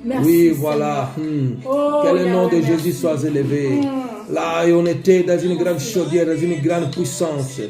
Merci, Oui, Seigneur. voilà. Oh, Que le nom Yahweh, de Jésus merci. soit élevé. Là, et on était dans une grande chaudière, dans une grande puissance.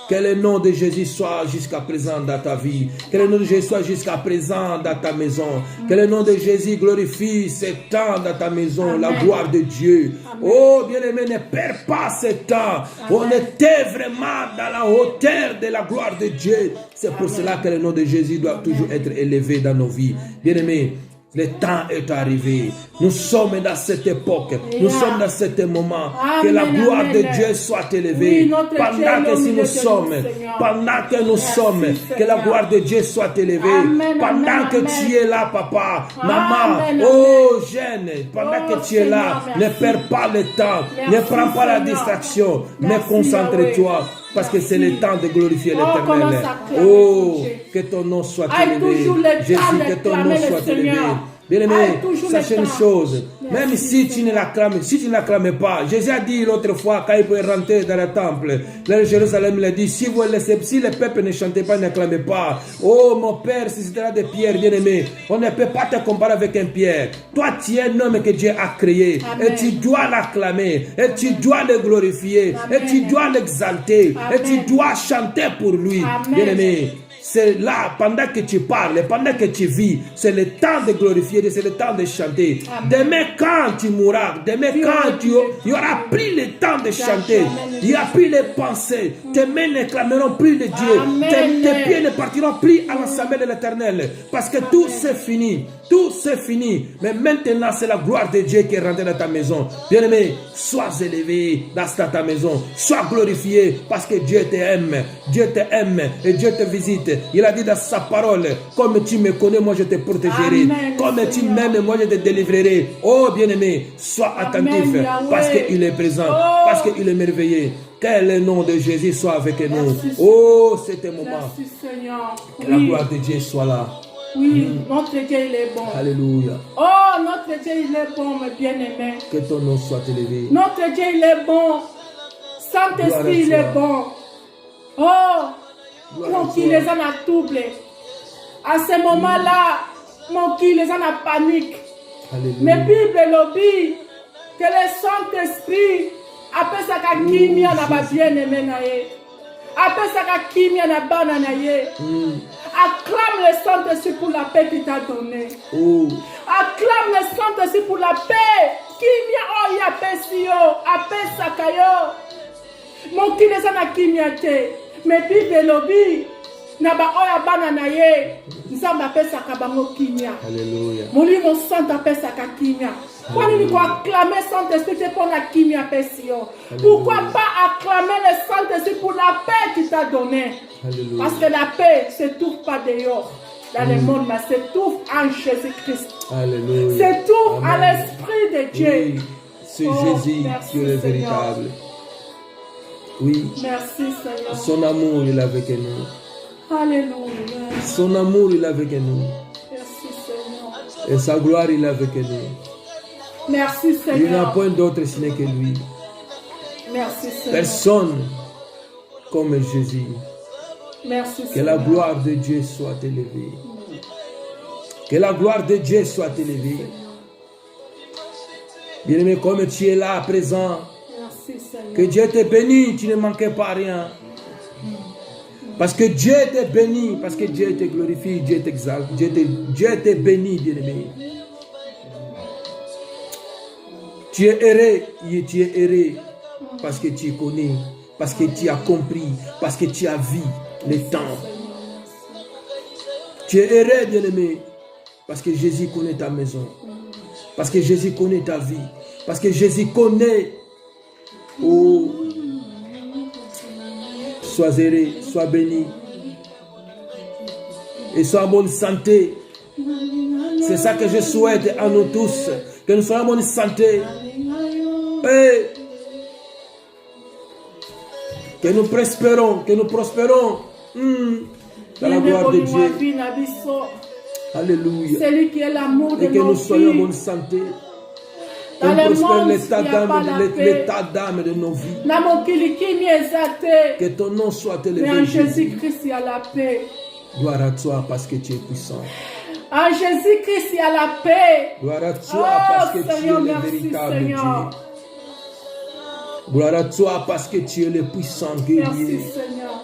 Que le nom de Jésus soit jusqu'à présent dans ta vie. Que le nom de Jésus soit jusqu'à présent dans ta maison. Que le nom de Jésus glorifie ce temps dans ta maison. Amen. La gloire de Dieu. Amen. Oh, bien-aimé, ne perds pas ce temps. On était vraiment dans la hauteur de la gloire de Dieu. C'est pour cela que le nom de Jésus doit toujours être élevé dans nos vies. Bien-aimé, le temps est arrivé. Nous sommes dans cette époque. Nous sommes dans ce moment. Que la gloire de Dieu soit élevée. Pendant que si nous sommes, pendant que nous sommes, que la gloire de Dieu soit élevée. Pendant que tu es là, papa, maman, oh jeune, pendant que tu es là, ne perds pas le temps. Ne prends pas la distraction. Mais concentre-toi. Parce que c'est le temps de glorifier l'Éternel. Oh, que ton nom soit élevé. Jésus, que ton nom soit élevé. Bien-aimé, sachez une chose. Même si tu ne l'acclames pas, Jésus a dit l'autre fois, quand il pouvait rentrer dans le temple, là, Jérusalem, il a dit, si le peuple ne chantait pas, n'acclamait pas, oh mon Père, si c'était là de Pierre, bien-aimé, on ne peut pas te comparer avec un Pierre. Toi, tu es un homme que Dieu a créé, et tu dois l'acclamer, et tu dois le glorifier, et tu dois l'exalter, et tu dois chanter pour lui, bien-aimé. C'est là, pendant que tu parles, pendant que tu vis, c'est le temps de glorifier, c'est le temps de chanter. Demain, quand tu mourras, demain, quand tu auras pris le temps de chanter, il n'y a plus les pensées, tes mains ne clameront plus de Dieu, tes pieds ne partiront plus à l'assemblée de l'Éternel, parce que tout c'est fini. Tout c'est fini. Mais maintenant, c'est la gloire de Dieu qui est rentrée dans ta maison. Bien-aimé, sois élevé dans ta maison. Sois glorifié parce que Dieu t'aime. Dieu t'aime et Dieu te visite. Il a dit dans sa parole, comme tu me connais, moi je te protégerai. Amen, comme tu Seigneur. m'aimes, moi je te délivrerai. Oh bien-aimé, sois attentif parce qu'il est présent, parce qu'il est merveilleux. Que le nom de Jésus soit avec nous. Merci, Oh, c'est un moment. Merci Seigneur. Que la gloire de Dieu soit là. Oui, notre Dieu, il est bon. Alléluia. Oh, notre Dieu, il est bon, mes bien-aimés. Que ton nom soit élevé. Notre Dieu, il est bon. Saint-Esprit, il est bon. Oh, mon qui les en a troublés. À ce moment-là, mon qui les en a panique. Alléluia. Mais Bible lobby que le Saint-Esprit appelle ça qu'à kimia na ba bien-aimé na ye. Appelle ça qu'à kimia na bana na ye. Acclame le Saint-Esprit pour la paix qu'il t'a donnée. Acclame le Saint-Esprit pour la paix. Kimia oh ya paix si yo, appelle ça kayo. Mon qui les en a kimia te. Mais Bible lobby na ba oya bana na ye. Nzamba appelle ça kabango kimia. Alléluia. Mon livre mon sang appelle ça kimia. Pourquoi nous acclamer Saint-Esprit pour la kimia pession? Pourquoi pas acclamer le Saint-Esprit pour la paix qu'il t'a donnée? Alléluia. Parce que la paix ne se trouve pas dehors dans le monde, mais se trouve en Jésus-Christ. Alléluia. Se trouve Amen. à l'Esprit de Dieu. Oui, c'est Oh, Jésus merci, qui est le Seigneur. véritable. Oui, Merci Seigneur. son amour il est avec nous. Alléluia. Son amour il est avec nous. Merci Seigneur. Et sa gloire il est avec nous. Merci Il n'y a Seigneur. point d'autre sinon que lui. Merci Seigneur. Personne comme Jésus. Merci Que la Seigneur. gloire de Dieu soit élevée. Que la gloire de Dieu soit élevée. Bien-aimé, comme tu es là à présent, Merci Seigneur. que Dieu te bénisse, tu ne manques pas rien. Parce que Dieu te bénit, parce que Dieu te glorifie, Dieu t'exalte, Dieu te bénit, bien-aimé. Tu es erré parce que tu connais, parce que tu as compris, parce que tu as vu les temps. Tu es erré, bien-aimé, parce que Jésus connaît ta maison, parce que Jésus connaît ta vie, parce que Jésus connaît. Oh, sois heureux, sois béni et sois en bonne santé. C'est ça que je souhaite à nous tous, que nous soyons en bonne santé. Et que nous prospérons, dans la gloire de Dieu. Alléluia. Celui qui est l'amour de Et que nos nous soyons en vies. bonne santé. Que Dans nous le prospère monde, l'état il n'y a pas la paix. l'état d'âme de nos vies. Na mokili kimi ezate. Que ton nom soit Mais en élevé, Jésus. Jésus-Christ, il y a la paix. Gloire à toi parce que tu es puissant. En Jésus-Christ, il y a la paix. Gloire à toi Oh, parce que tu es Seigneur, le merci, véritable Seigneur. Dieu. Gloire à toi parce que tu es le puissant guerrier. Merci, Seigneur.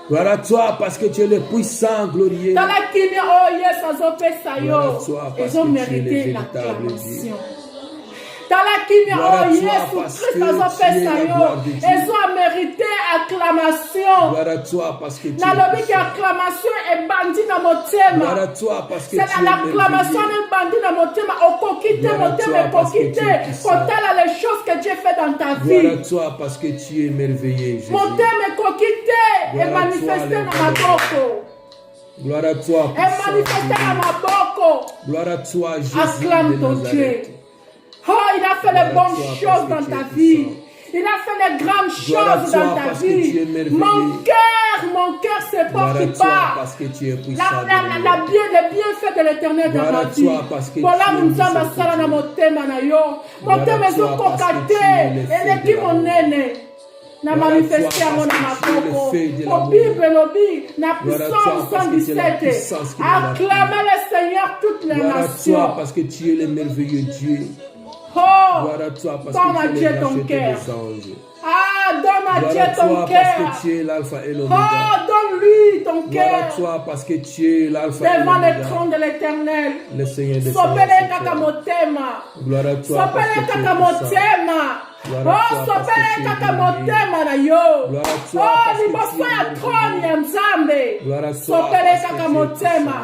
Gloire à toi parce que tu es le puissant glorieux. Dans la kimia, oh yes, azopesa Gloire à yo. toi parce Ils ont que tu es le mérité véritable l'acclamation. Dans la kimia, Gloire à oh toi yes, parce Christ que tu es azopesa la yo. gloire de Dieu. Ils ont mérité acclamation. Gloire à toi parce que tu es Nalobi ki puissant. acclamation ebandi na Gloire motema. à toi parce que tu C'est es l'acclamation merveilleux. ebandi na motema. Okoki te Gloire à motema toi parce que ekoki tu te. es puissant. Kotala les choses que Dieu fait dans ta Gloire vie. à toi parce que tu es merveilleux, Jésus. Motema ekoki te Gloire à toi, emanifeste na les maboko. Gloire à toi, Et puissant manifester Dieu. à ma Gloire à toi, Jésus acclame de ton Dieu. Nazareth. Oh, il a fait Gloire les à bonnes toi, choses parce que dans tu ta es vie. puissant. Il a fait les grandes Gloire à choses toi, dans ta parce que tu es vie. merveilleux. Mon cœur se Gloire à porte toi pas. parce que tu es puissant. Les bienfaits de l'éternel dans Gloire ma à vie. toi, parce que Voilà, tu es nous sommes miséricordieux. asala na motema na yo. Gloire à Motema toi, ezo parce que kokate. tu es le feu Eleki de l'amour. monene. Na Gloire à manifesté toi, yango na parce que tu es le maboko. feu de Au l'amour. Bible lobi na Gloire à toi, puissance parce que tu es la 117. puissance qui nous l'a pris. Acclamez le Seigneur toutes les Gloire à toi nations. parce que tu es le merveilleux Dieu. Oh, Gloire à toi parce donne à que tu Dieu es le ton racheté cœur. des anges. Ah, donne à Gloire Dieu à ton toi cœur. parce que tu es l'alpha et l'oméga. Oh, donne-lui ton Gloire à cœur toi parce que tu es l'alpha et devant le l'oméga. trône de l'éternel. Le Seigneur des Sopele Seigneurs. kaka motema. Gloire à toi parce Sopele que tu es kaka puissant. motema. Gloire à Oh, toi parce sopele que tu es kaka glorieux. motema na yo. Gloire à toi Oh, parce que liboso tu es ya trône ya Nzambe. Gloire à toi Sopele parce que kaka tu es motema.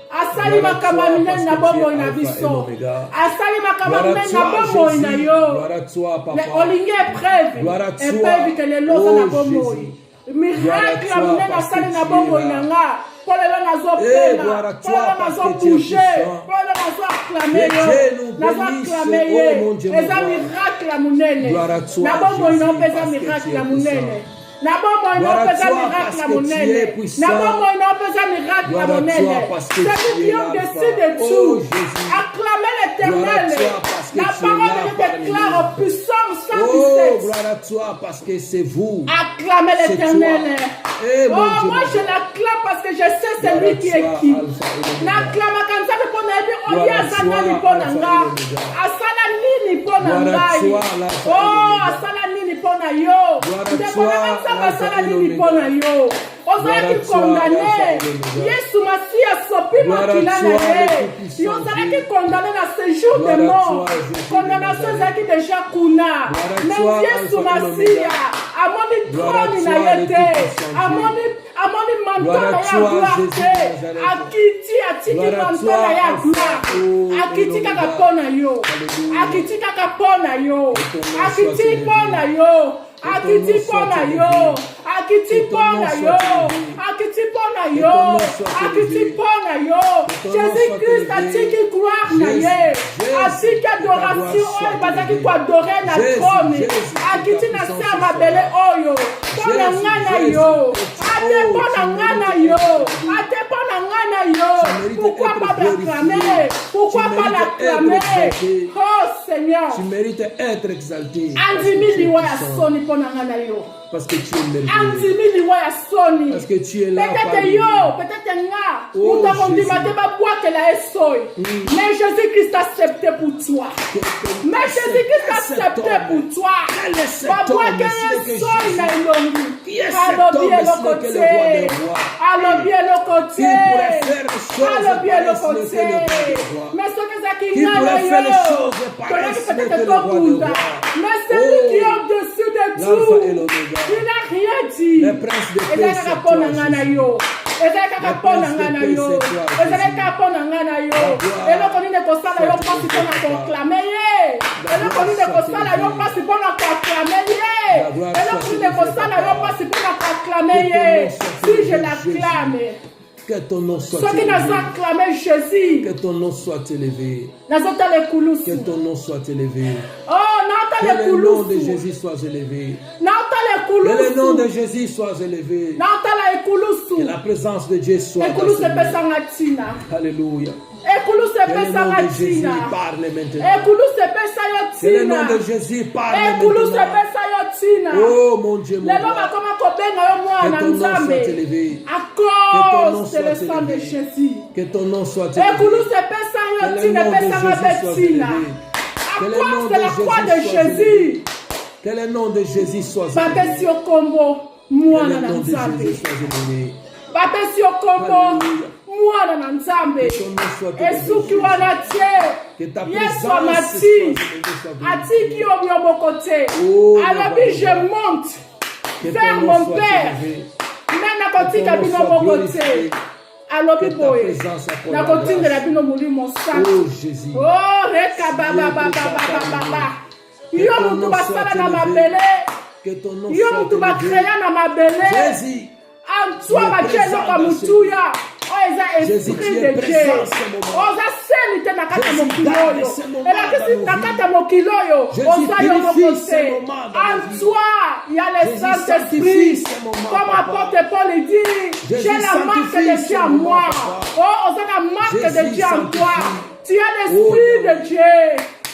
Asali Gloire à makambo toi minene parce na que tu bomoi es na Alpha et biso. l'Oméga. Asali makambo Gloire à minene na toi, bomoi na Jésus. yo. Gloire à toi, Le Papa. olingi epreuve Gloire à toi. epevi ke lelo oza Oh, na bomoi Jésus. miracle Gloire à ya toi, monene parce asali que na tu es bomoi là. na nga mpo lelo Eh, nazopema gloire à mpo toi, lelo parce que tu es nazobouge puissant. mpo lelo nazoaklame Que Dieu yo nous nazoaklame bénisse. ye Oh, mon Dieu, mon eza roi. miracle ya monene Gloire à toi, na bomoi Jésus, na mpe eza parce que miracle tu ya es monene puissant. na bomoi na Gloire mpe à eza toi, miracle parce ya que tu es monene puissant. na bomoi na mpe eza miracle ya Gloire à toi, monene parce que celui tu es qui est l'Alpha. au-dessus de Oh, tout Jésus. acclamez l'éternel Gloire à toi, parce que la tu es parole là de Dieu parmi déclare nous. puissance Oh, 117 gloire à toi parce que c'est vous. acclamez C'est l'éternel. toi. Eh, mon Oh, Dieu, moi mon je Dieu. l'acclame parce que je sais c'est Gloire lui à qui toi, est qui. Alpha et l'Oméga. Nacclamaka nzambe mpo na yebi Gloire oye à aza toi, nani mpo na Alpha nga et l'Oméga. asala nini mpo na Gloire à ngai toi, l'Alpha et oh l'Oméga. asala nini mpo na yo Gloire à ndeko toi, nanga nzambe l'Alpha asala et nini l'Oméga. mpo na yo ozalaki Gloire à toi, kondane l'Alpha et l'Oméga. yesu masi asopi Gloire à makila na toi, ye le Tout-Puissant yo ozalaki Dieu. kondane na séjour de Gloire à mort toi, Jésus de condamnation Nazareth. ezalaki déjà kuna Gloire à mais toi, yesu Alpha et masiya l'Oméga. amoni Gloire à troni na toi, ye le te Tout-Puissant Dieu. amoni manto Gloire à na ye toi, ya gloire Jésus de te Nazareth. akiti atiki Gloire à manto toi, na ye ya Alpha, gloire oh, akiti et kaka l'Oméga. mpo na yo Alléluia. akiti kaka mpo na yo Que ton nom akiti soit mpo na élevé. yo ton akiti nom mpo soit na élevé. yo akiti Que ton mpo nom na soit yo élevé. akiti mpo na Que yo ton nom soit akiti élevé. mpo na yo Que ton nom jésus soit christ élevé. atiki gloire na Jésus, ye Jésus, atiki que ta adoration gloire soit oyo bazalaki élevée. koadore na Jésus, trône Jésus, que akiti ta na se puissance ya mabele soit là. oyo mpo na Jésus, ngai na Jésus, yo que ate tu- mpo na tu ngai na mérites yo d'être élevé. ate mpo na ngai na yo Tu mérites pourquoi d'être pas l'acclamer glorifié. pourquoi Tu pas mérites l'acclamer d'être exalté. oh seigneur Tu mérites d'être exalté. Parce que andimi tu es liwa ya puissant. soni mpo na ngai na yo Parce que tu es merveilleux. andimi liwa ya soni Parce que tu es là peut-être parmi yo nous. peut-être nga Oh, moto akondima Jésus. te babwakela ye soi mais jésus christ a accepté pour toi mais jésus christ a accepté pour toi Quel est cet homme, babwakela ce n'est ye que soi Jésus? na elongi Qui est cet alobi homme, eloko ce n'est que le roi des te rois? alobi eloko Qui pourrait faire te des choses alobi pareilles, eloko ce n'est que le roi des te rois? mais soki ezalaki Qui ngai na pourrait faire les yo choses pareilles, tolaki ce n'est que peut-être le roi des tokunda rois? mais celui Oh, qui est au-dessus de l'Alpha tout et l'Oméga. il n'a rien dit Le prince de paix, ezali c'est kaka mpo na toi, ngai na Jésus. yo ezali kaka mpo na ngai na yo ezali kaka mpo na ngai na yo eloko nini ekosala yo mpasi mpo na koaklame ye eloko nini ekosala yo mpasi mpo na koaklame ye eloko nini ekosala yo mpasi mpo na koaklame ye si je l'acclame Que ton nom soit soki élevé. nazoaklame jésus Que ton nom soit élevé. nazotala ekulusu Que ton nom soit élevé. oh naota naotala Que le nom de ekulusu Jésus soit élevé. naotala Que le nom de ekulusu Jésus soit élevé. naotala Que ekulusu la présence de Dieu soit dans ekulusu ce lieu. epesanga ntina Alléluia. ekulusu Que le nom epesanga de Jésus ntina parle maintenant. ekulusu epesa yo Que le nom ntina de Jésus parle ekulusu maintenant. epesa yo ntina Oh mon Dieu, mon lelo roi. bakoma kobenga yo mwana Que ton nom soit nzambe élevé. à Que ton nom cause de soit le sang de élevé. Jésus Que ton nom soit élevé. ekulusu epesa yo Que le ntina nom de epesanga Jésus mpe soit ntina élevé. à Que le nom cause de de la croix de Jésus soit Jésus Que le nom de Jésus soit élevé. bapesi yo kombo Que mwana le na nom de nzambe Jésus soit élevé. bapesi yo kombo Alléluia. mwana na nzambe Que ton nom soit élevé. esuki wana Que tie ta yesu présence soit amati élevée, soit glorifiée. atiki yo yo moko te Oh, alobi Baba. je monte Que vers ton nom mon soit père élevé. me nakotika Que ton nom bino soit moko glorifié. te alobi Que ta boye présence accorde la nakotindela grâce. bino molimo santo Oh Jésus. oh reka bababababababa yo ton motu nom basala soit na élevé. mabele Que ton nom yo soit motu élevé. bakreya na mabele Jésus. antwa Tu es batie présent eloko ya dans ce motuya oyo eza Jésus, esprit tu de es dieu présent ce moment. oza seli te na kati ya Jésus, mokili garde oyo ce moment elakisi dans na nos kati ya mokili oyo Jésus, oza yo moko purifie ce te moment dans nos vies. antwa ya le Jésus, Saint-Esprit sanctifie ce moment, comme papa. apôtre Paul dit Jésus, j'ai la marque sanctifie de ce Dieu en moment, moi papa. oh oza na marque de Jésus, Dieu en toi sanctifie. tu as l'esprit Oh, de Dieu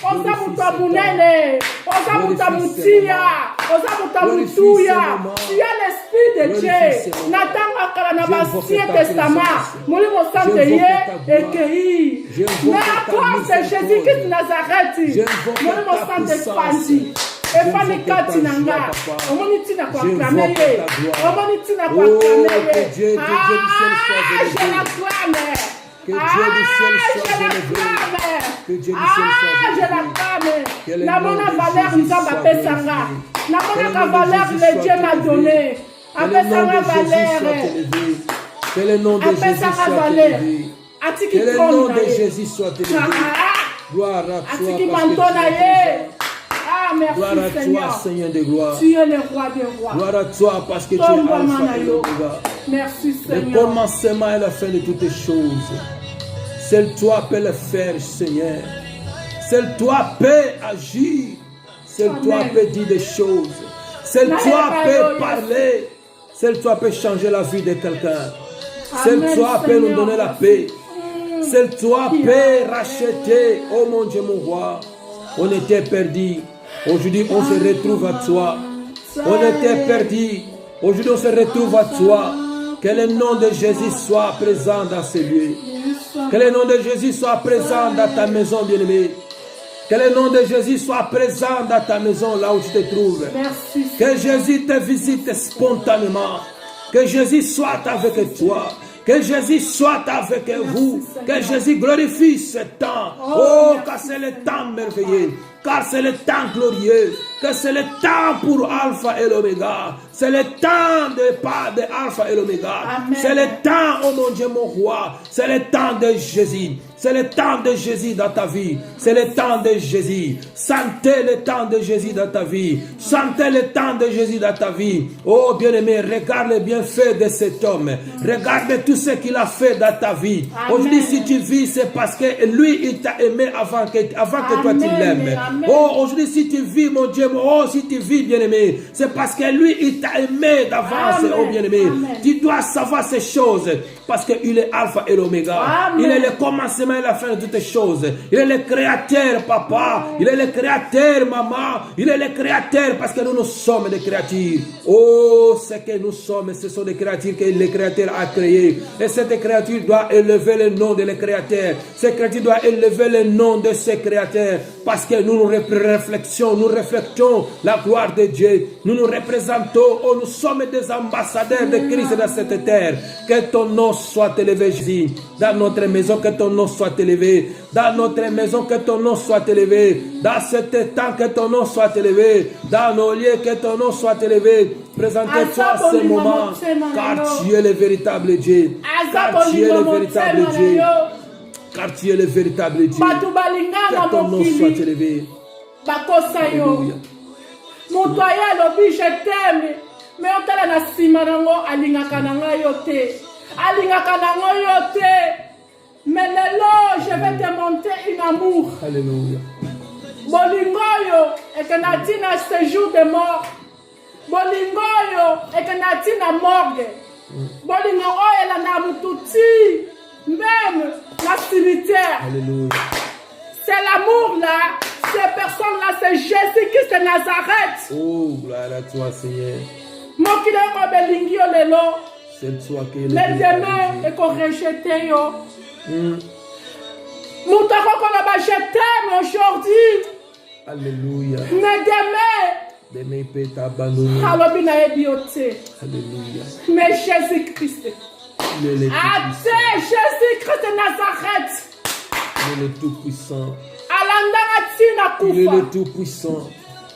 oza glorifie moto ya ce monene oza moto ya Glorifie ce motia moment. oza moto ya Glorifie motuya ce moment. tu as l'esprit de Glorifie Dieu ce moment. na ntango ya kala na J'invoque bancien ta testament présence. molimo santo J'invoque ye ta gloire. ekei J'invoque mais à ta cause de miséricorde. Jésus-Christ Nazareti J'invoque molimo ta santo puissance. efandi efandi J'invoque kati ta na nga joie, papa. omoni ntina koaklame J'invoque ye ta gloire. omoni ntina Oh, koaklame que ye Dieu du ciel soit élevé. je l'acclame Que Dieu du ciel soit je élevé. l'acclame Que Dieu du ciel soit je élevé. l'acclame Que le namona nom de valeur Jésus nzambe soit apesanga glorifié. namonaka Que le nom de valeur Jésus le soit Dieu m'a élevé. donné Que le nom apesanga de Jésus valeur soit élevé. Que le nom de Jésus apesanga soit valeur élevé. atiki Que le trône nom na de ye Jésus soit élevé. Gloire à toi atiki parce que manto tu na es ye présent. ah Gloire à merci toi, Seigneur Seigneur de gloire. tu es le roi des rois Gloire à toi parce que tu es Tomba Alpha mana et yo. l'Oméga. merci Le Seigneur commencement et la fin de toutes les choses. Seul toi peux le faire, Seigneur. Seul toi peux agir. Seul Amen. toi peux dire des choses. Seul Amen. toi peux Alléluia. parler. Seul toi peux changer la vie de quelqu'un. Seul Amen, toi peux nous Seigneur. donner la paix. Seul toi peux racheter. Oh mon Dieu, mon roi. On était perdus. Aujourd'hui, on se retrouve à toi. On était perdus. Aujourd'hui, on se retrouve à toi. Que le nom de Jésus soit présent dans ce lieu. Que le nom de Jésus soit présent dans ta maison, bien-aimé. Que le nom de Jésus soit présent dans ta maison, là où tu te trouves. merci Que Jésus te visite spontanément. Que Jésus soit avec toi. Que Jésus soit avec vous. Que Jésus glorifie ce temps. Oh, car c'est le temps merveilleux. Car c'est le temps glorieux. Que c'est le temps pour Alpha et l'Oméga. C'est le temps de Alpha et l'Oméga. Amen. C'est le temps, oh mon Dieu, mon roi. C'est le temps de Jésus. C'est le temps de Jésus dans ta vie. C'est le temps de Jésus. Sentez le temps de Jésus dans ta vie. Sentez le temps de Jésus dans ta vie. Oh bien-aimé, regarde les bienfaits de cet homme. Regarde tout ce qu'il a fait dans ta vie. Aujourd'hui, si tu vis, c'est parce que lui, il t'a aimé avant que toi tu Amen. l'aimes. Amen. Oh, aujourd'hui, si tu vis, mon Dieu, oh, si tu vis, bien-aimé, c'est parce que lui, il t'a aimé d'avance, Amen. oh bien-aimé. Amen. Tu dois savoir ces choses parce qu'il est Alpha et l'Oméga. Amen. Il est le commencement et la fin de toutes choses. Il est le créateur, papa. Il est le créateur, maman. Il est le créateur parce que nous sommes des créatures. Oh, ce que nous sommes, ce sont des créatures que le créateur a créées. Et cette créature doit élever le nom de le créateur. Cette créature doit élever le nom de ce créateur parce que nous nous reflectons la gloire de Dieu. Nous nous représentons. Oh, nous sommes des ambassadeurs de Christ dans cette terre. Que ton nom soit élevé, Jésus. Dans notre maison, que ton nom soit élevé. Dans notre maison, que ton nom soit élevé. Dans ce temps, que ton nom soit élevé. Dans nos lieux, que ton nom soit élevé. Présentez-toi à ce moment, car tu es le véritable Dieu. Car tu es le véritable Dieu. Car tu es le véritable Dieu. Que ton nom soit élevé. Alléluia. Moto aye alobi je t'aime mais otala na nsima nango alingaka na ngai yo te alingaka nango yo te mais lelo je vais te monter un amour Alléluia. Bolingoyo et que natina séjour de mort. Bolingoyo et que natina morgue. Bolingoyo et la namututi. Même la cimetière. Alléluia. C'est l'amour là. Ces personnes-là, c'est Jésus-Christ de Nazareth. Oh, gloire à toi, Seigneur. Mokile belingio lelo. C'est toi qui es le Mais demain, et qu'on rejette yo. Moutako qu'on je t'aime aujourd'hui. Alléluia. Mais demain, Demain, il peut t'abandonner. Halobina ebiote. Alléluia. Mais Jésus-Christ. Il est le Ate Jésus-Christ de Nazareth. Il est le Tout-Puissant. Alandanga tina Il est kufa. le Tout-Puissant.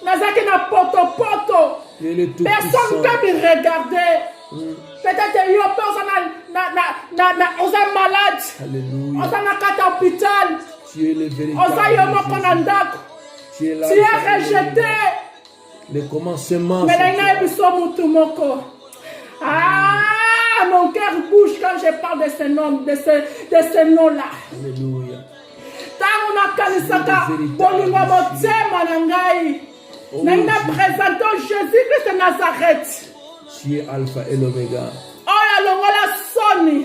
Nazaki na poto poto. Il est le Personne Tout-Puissant. ne peut me regarder. Peut-être yo on est malade. Alléluia. On est à l'hôpital. Tu es le On est véritable là. Jésus. Tu es là. Tu es rejeté. Le commencement. Mais c'est là, il y a un ah, mon cœur bouge quand je parle de ce nom, de ce nom-là. Alléluia. Tant on a kanisaka, bolingo motema na ngai. Nanga présentant Jésus-Christ de Nazareth. Tu es Alpha et l'Oméga. Oya longola soni.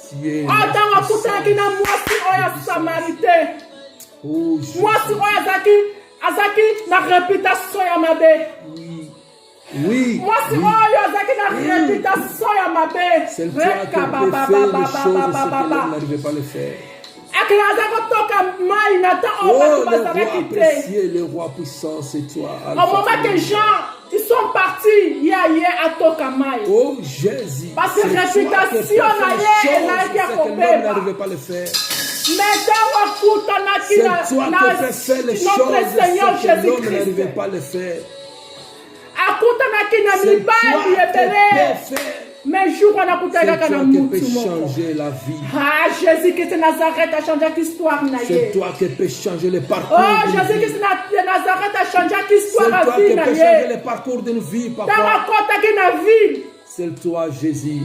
Tu es. Tant on kutaki na mwasi oya Samaritain. Oh, Jésus. Mwasi oya azaki na réputation ya mabe. Oui. Oui. Mwasi oyo azaki na réputation ya mabe. C'est toi qui peux faire les choses ce que l'homme n'arrivait pas à le faire. Oh, le roi précieux, le roi puissant, c'est toi. Au moment que les gens ils sont partis, il y a à Tokamai. Oh Jésus, parce que réputation n'arrivait pas à le faire. C'est toi qui peux faire les choses que l'homme n'arrivait pas à le faire. C'est toi qui peux faire. Mais jour on a c'est toi qui peux changer la vie. Ah, Jésus-Christ de Nazareth a changé l'histoire. C'est toi qui peux changer le parcours. Oh, Jésus-Christ de Nazareth a changé l'histoire. C'est toi qui peux changer le parcours d'une vie, papa. C'est toi, Jésus.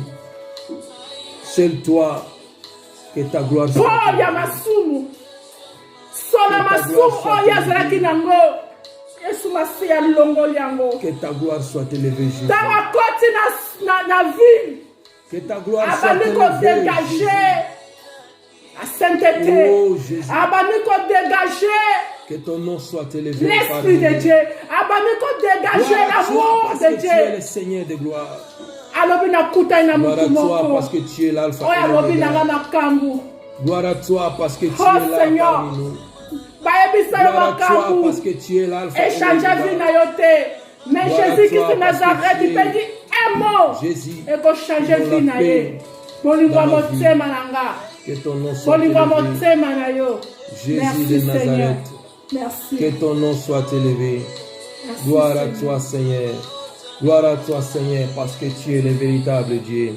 C'est toi que ta gloire soit. Oh, Yamasumu. Solamasu, oh, Yazaki Nango. Que ta gloire soit élevée, Jésus. Que ta gloire soit élevée, Jésus. La sainteté. Oh, Jésus. Dégager. Que ton nom soit élevé. L'Esprit de Dieu. Dégager l'amour de Dieu. Tu es le Seigneur de gloire. Gloire à toi parce que tu es l'alpha et l'oméga. Gloire à toi parce que tu es là parmi nous. Gloire à toi parce que tu es l'alpha et l'oméga. Mais Jésus-Christ de Nazareth, il peut dire un mot. Jésus, et pour changer vie na ye. Bolingo motema nanga. Que ton nom soit Bolingo élevé. motema na yo. Jésus de Nazareth. Merci. Que ton nom soit élevé. Merci, Gloire à Seigneur. toi, Seigneur. Gloire à toi, Seigneur, parce que tu es le véritable Dieu.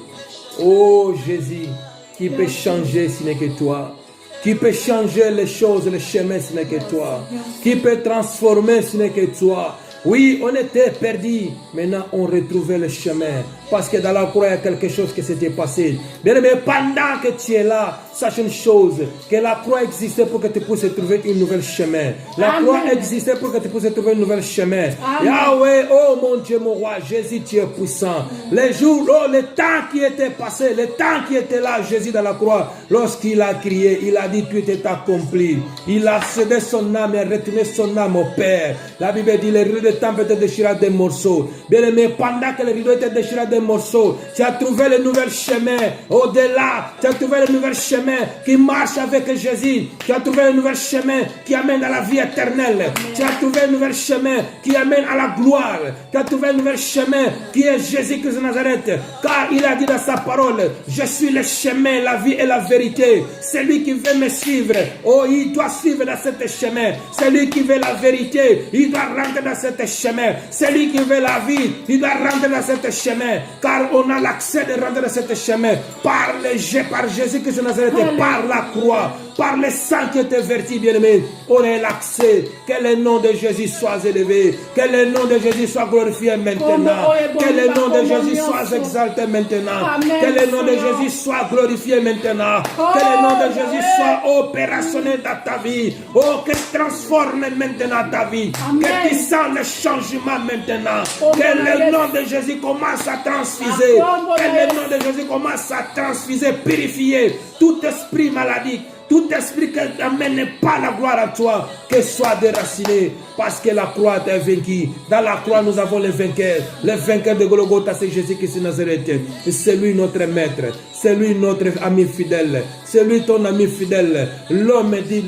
Oh Jésus, qui peut changer si n'est que toi? Qui peut changer les choses, les chemins si n'est que toi? Qui peut transformer si n'est que toi? Oui, on était perdus. Maintenant, on retrouvait le chemin. Parce que dans la croix, il y a quelque chose qui s'était passé. Mais pendant que tu es là, sache une chose. Que la croix existait pour que tu puisses trouver une nouvelle chemin. La croix existait pour que tu puisses trouver une nouvelle chemin. Yahweh, oh mon Dieu, mon roi, Jésus, tu es puissant. Les jours, oh, le temps qui était passé, le temps qui était là, Jésus dans la croix, lorsqu'il a crié, il a dit, tout est accompli. Il a cédé son âme et retourné son âme au Père. La Bible dit, les rideaux de temple étaient déchirés des morceaux. Bien aimé, pendant que les rideaux étaient déchirés des morceaux, tu as trouvé le nouvel chemin. Au-delà, tu as trouvé le nouvel chemin qui marche avec Jésus. Tu as trouvé le nouvel chemin qui amène à la vie éternelle. Tu as trouvé le nouvel chemin qui amène à la gloire. Tu as trouvé le nouvel chemin qui est Jésus-Christ de Nazareth. Car il a dit dans sa parole, je suis le chemin, la vie et la vérité. Celui qui veut me suivre, oh, il doit suivre dans ce chemin. Celui qui veut la vérité, il doit rentrer dans ce chemin. Celui qui veut la vie, il doit rentrer dans ce chemin. Car on a l'accès de rentrer dans ce chemin par Jésus-Christ de Nazareth, par la croix. par le sang qui était verti, bien-aimé, on a l'accès. Que le nom de Jésus soit élevé. Que le nom de Jésus soit glorifié maintenant. Que le nom de Jésus soit exalté maintenant. Que le nom de Jésus soit glorifié maintenant. Que le nom de Jésus soit opérationnel dans ta vie. Oh, que transforme maintenant ta vie. Que tu sens le changement maintenant. Que le nom de Jésus commence à transfuser. Que le nom de Jésus commence à transfuser, purifier tout esprit maladie. Tout esprit qui n'amène pas la gloire à toi, que soit déraciné, parce que la croix est vaincue. Dans la croix, nous avons les vainqueurs. Le vainqueur de Golgotha, c'est Jésus-Christ de Nazareth. C'est lui notre maître. C'est lui notre ami fidèle. C'est lui ton ami fidèle. L'homme dit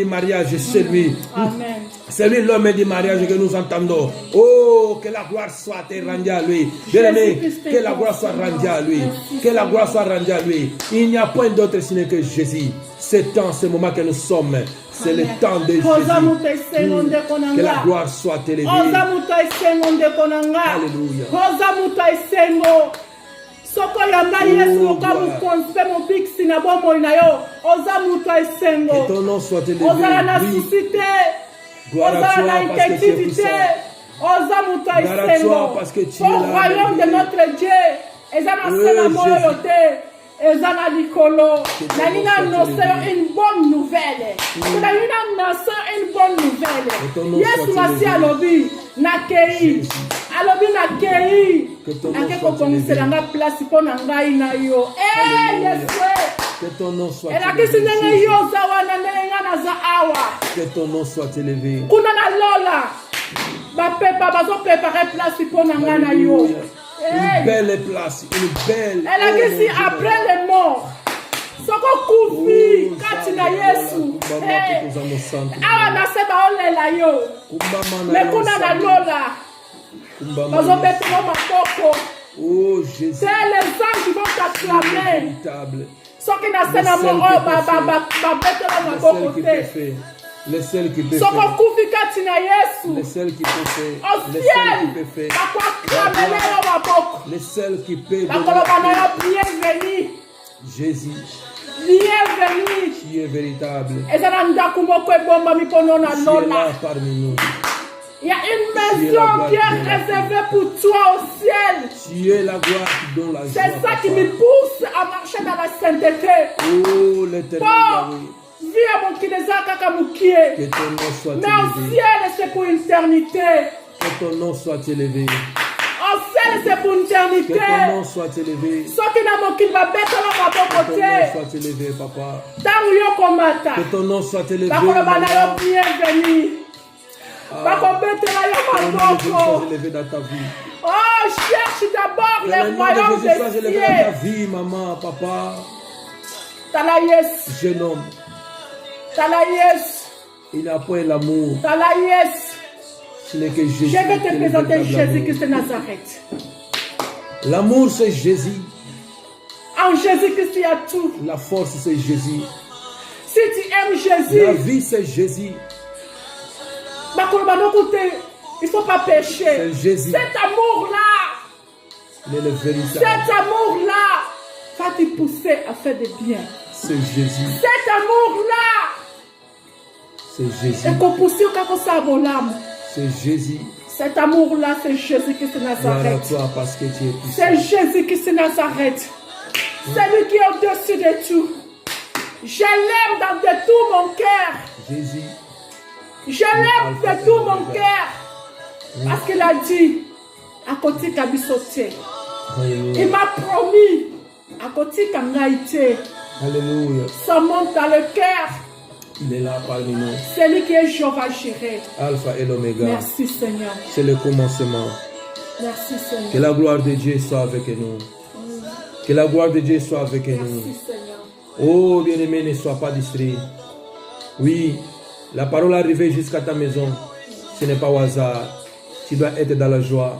mariage, c'est lui. Amen. C'est lui l'homme du mariage que nous entendons. Oh, que la gloire soit rendue à lui. Bien-aimé, que la gloire soit rendue à lui. Que la gloire soit rendue à lui. Il n'y a point d'autre sinon que Jésus. C'est temps, ce moment que nous sommes. C'est le temps de Jésus. Que la gloire soit élevée. Alléluia. Soko yamba Yesu okamukonse mobiksi na bomoi na yo oza mutu esengo. Que ton nom soit élevé. Ozala na suscité. Ozala na intégrité. Oza mutu esengo. Au royaume de notre Dieu. Eza na sena moyo yote. Eza na likolo. Na nina annoncer une bonne nouvelle. Na nina annoncer une bonne nouvelle. Yesu masi alobi na kei. Alobi na kei. Ake kokongisa nga place pour na ngai na yo. Eh Yesu. Que ton nom soit élevé. Yo zawana na za awa. Que ton nom soit élevé. Kuna na lola. Ba pepa bazo préparer place pour na nga na yo. Une belle place, une belle. Elle a dit si après les morts. Soko kufi kati na Yesu. Awa na seba olela yo. Mais kuna na lola. Bazo betelo makoko. Oh Jésus. C'est les anges qui vont t'acclamer. Soki na sena mo ba betelo makoko te. Le seul qui peut faire. Le seul qui peut faire. Le seul qui peut faire. Le seul qui peut bienvenue. Jésus. Bienvenue. Tu es véritable. Tu es là parmi nous. Il y a une maison qui est réservée pour toi au ciel. Tu es la gloire qui donne la joie. C'est ça qui me pousse à marcher dans la sainteté. Oh l'éternel. Que ton nom soit élevé. Mais au ciel, c'est pour l'éternité. Que ton nom soit élevé. Au ciel, c'est pour l'éternité. Que ton nom soit élevé. Que ton nom soit élevé, papa. Que ton nom soit élevé. Bienvenue. Élevé dans ta vie. Oh, cherche d'abord les royaumes des cieux. Élevé dans ta vie, maman, papa. Jeune homme. Il n'a pas l'amour. Ce n'est que Jésus. Je vais te présenter Jésus-Christ de Nazareth. L'amour, c'est Jésus. En Jésus-Christ, il y a tout. La force, c'est Jésus. Si tu aimes Jésus, la vie, c'est Jésus. Il ne faut pas pécher. C'est Jésus. Cet amour-là, cet amour-là va te pousser à faire des biens. C'est Jésus. Cet amour-là, c'est Jésus. C'est Jésus. Cet amour-là, c'est Jésus-Christ de Nazareth. Parce que tu es puissant. C'est Jésus-Christ de Nazareth. C'est lui qui est au-dessus de tout. Je l'aime de tout mon cœur. Jésus. Je l'aime de tout mon cœur. Parce qu'il a dit, à côté Kabisoté. Il m'a promis, à côté Kangaïté. Alléluia. Ça monte dans le cœur. Il est là parmi nous. C'est lui qui est Jéhovah Jireh. Alpha et l'Oméga. Merci Seigneur. C'est le commencement. Merci Seigneur. Que la gloire de Dieu soit avec nous. Que la gloire de Dieu soit avec nous. Merci Seigneur. Oh bien-aimé, ne sois pas distrait. Oui, la parole est arrivée jusqu'à ta maison. Ce n'est pas au hasard. Tu dois être dans la joie.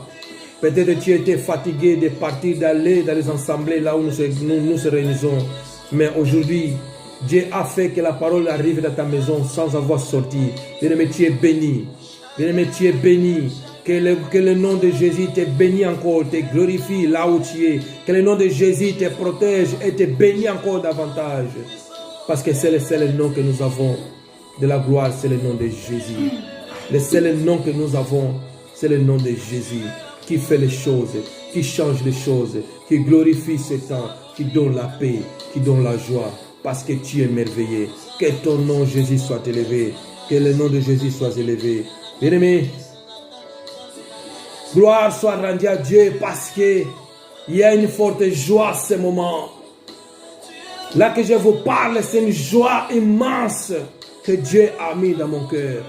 Peut-être tu étais fatigué de partir, d'aller dans les assemblées là où nous se réunissons. Mais aujourd'hui, Dieu a fait que la parole arrive dans ta maison sans avoir sorti. Bien-aimé, tu es béni. Bien-aimé, tu es béni. Que le nom de Jésus te bénisse encore, te glorifie là où tu es. Que le nom de Jésus te protège et te bénisse encore davantage. Parce que c'est le seul nom que nous avons de la gloire, c'est le nom de Jésus. Le seul nom que nous avons, c'est le nom de Jésus, qui fait les choses, qui change les choses, qui glorifie ce temps, qui donne la paix, qui donne la joie, parce que tu es merveilleux. Que ton nom, Jésus, soit élevé. Que le nom de Jésus soit élevé. Bien-aimés, gloire soit rendue à Dieu, parce qu'il y a une forte joie à ce moment. Là que je vous parle, c'est une joie immense que Dieu a mis dans mon cœur.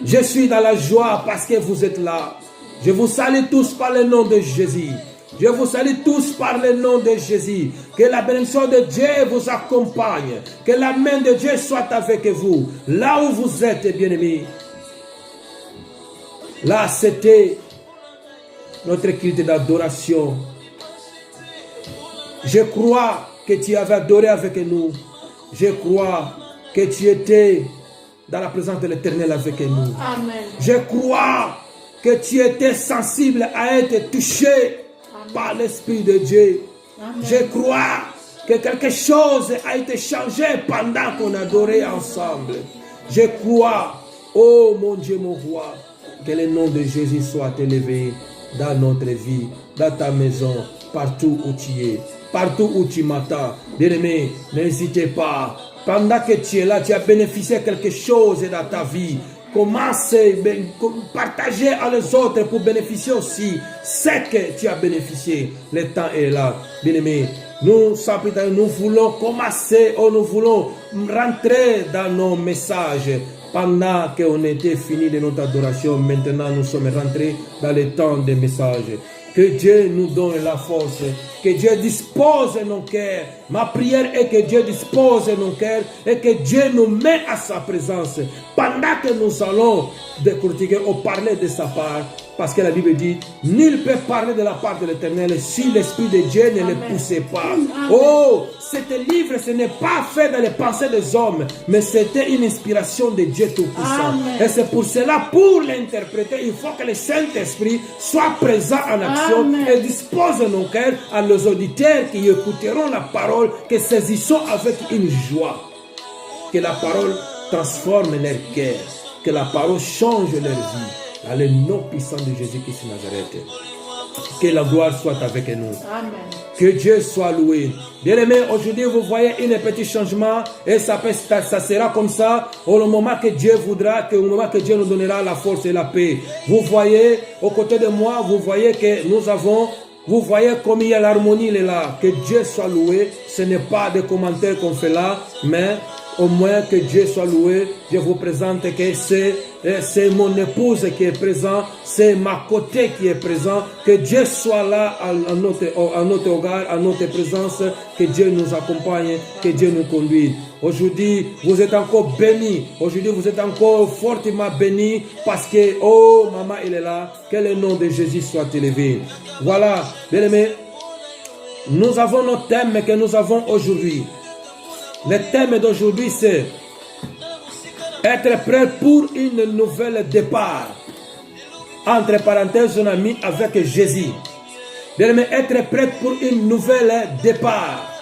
Je suis dans la joie parce que vous êtes là. Je vous salue tous par le nom de Jésus. Je vous salue tous par le nom de Jésus. Que la bénédiction de Dieu vous accompagne. Que la main de Dieu soit avec vous. Là où vous êtes, bien-aimés. Là, c'était notre culte d'adoration. Je crois que tu avais adoré avec nous. Je crois que tu étais dans la présence de l'Éternel avec nous. Amen. Je crois que tu étais sensible à être touché par l'Esprit de Dieu. Amen. Je crois que quelque chose a été changé pendant qu'on adorait ensemble. Je crois, oh mon Dieu, mon roi, que le nom de Jésus soit élevé dans notre vie, dans ta maison, partout où tu es, partout où tu m'attends. Bien-aimé, n'hésitez pas. Pendant que tu es là, tu as bénéficié de quelque chose dans ta vie. Commence à partager à les autres pour bénéficier aussi ce que tu as bénéficié. Le temps est là. Bien-aimé, nous voulons commencer, nous voulons rentrer dans nos messages. Pendant qu'on était fini de notre adoration, maintenant nous sommes rentrés dans le temps des messages. Que Dieu nous donne la force, que Dieu dispose nos cœurs. Ma prière est que Dieu dispose nos cœurs et que Dieu nous met à sa présence. Pendant que nous allons décortiquer ou parler de sa part, parce que la Bible dit, nul peut parler de la part de l'Éternel si l'Esprit de Dieu ne le poussait pas. Oh, cet livre, ce n'est pas fait dans les pensées des hommes, mais c'était une inspiration de Dieu Tout-Puissant. Et c'est pour cela, pour l'interpréter, il faut que le Saint-Esprit soit présent en action. Amen. Et dispose nos cœurs à nos auditeurs qui écouteront la parole, que saisissons avec une joie. Que la parole transforme leur cœur, que la parole change leur vie. Dans le nom puissant de Jésus-Christ de Nazareth. Que la gloire soit avec nous. Amen. Que Dieu soit loué. Bien-aimés, aujourd'hui vous voyez un petit changement et ça sera comme ça au moment que Dieu voudra, au moment que Dieu nous donnera la force et la paix. Vous voyez, aux côtés de moi, vous voyez que vous voyez comme il y a l'harmonie là. Que Dieu soit loué. Ce n'est pas des commentaires qu'on fait là, mais au moins que Dieu soit loué. Je vous présente que c'est mon épouse qui est présente, c'est ma côté qui est présent. Que Dieu soit là à notre regard, à notre présence. Que Dieu nous accompagne, que Dieu nous conduise. Aujourd'hui, vous êtes encore bénis. Aujourd'hui, vous êtes encore fortement bénis parce que, oh, maman, il est là. Que le nom de Jésus soit élevé. Voilà, bien aimés, nous avons notre thème que nous avons aujourd'hui. Le thème d'aujourd'hui, c'est être prêt pour une nouvelle départ. Entre parenthèses, on a mis avec Jésus. Bien aimé, être prêt pour une nouvelle départ.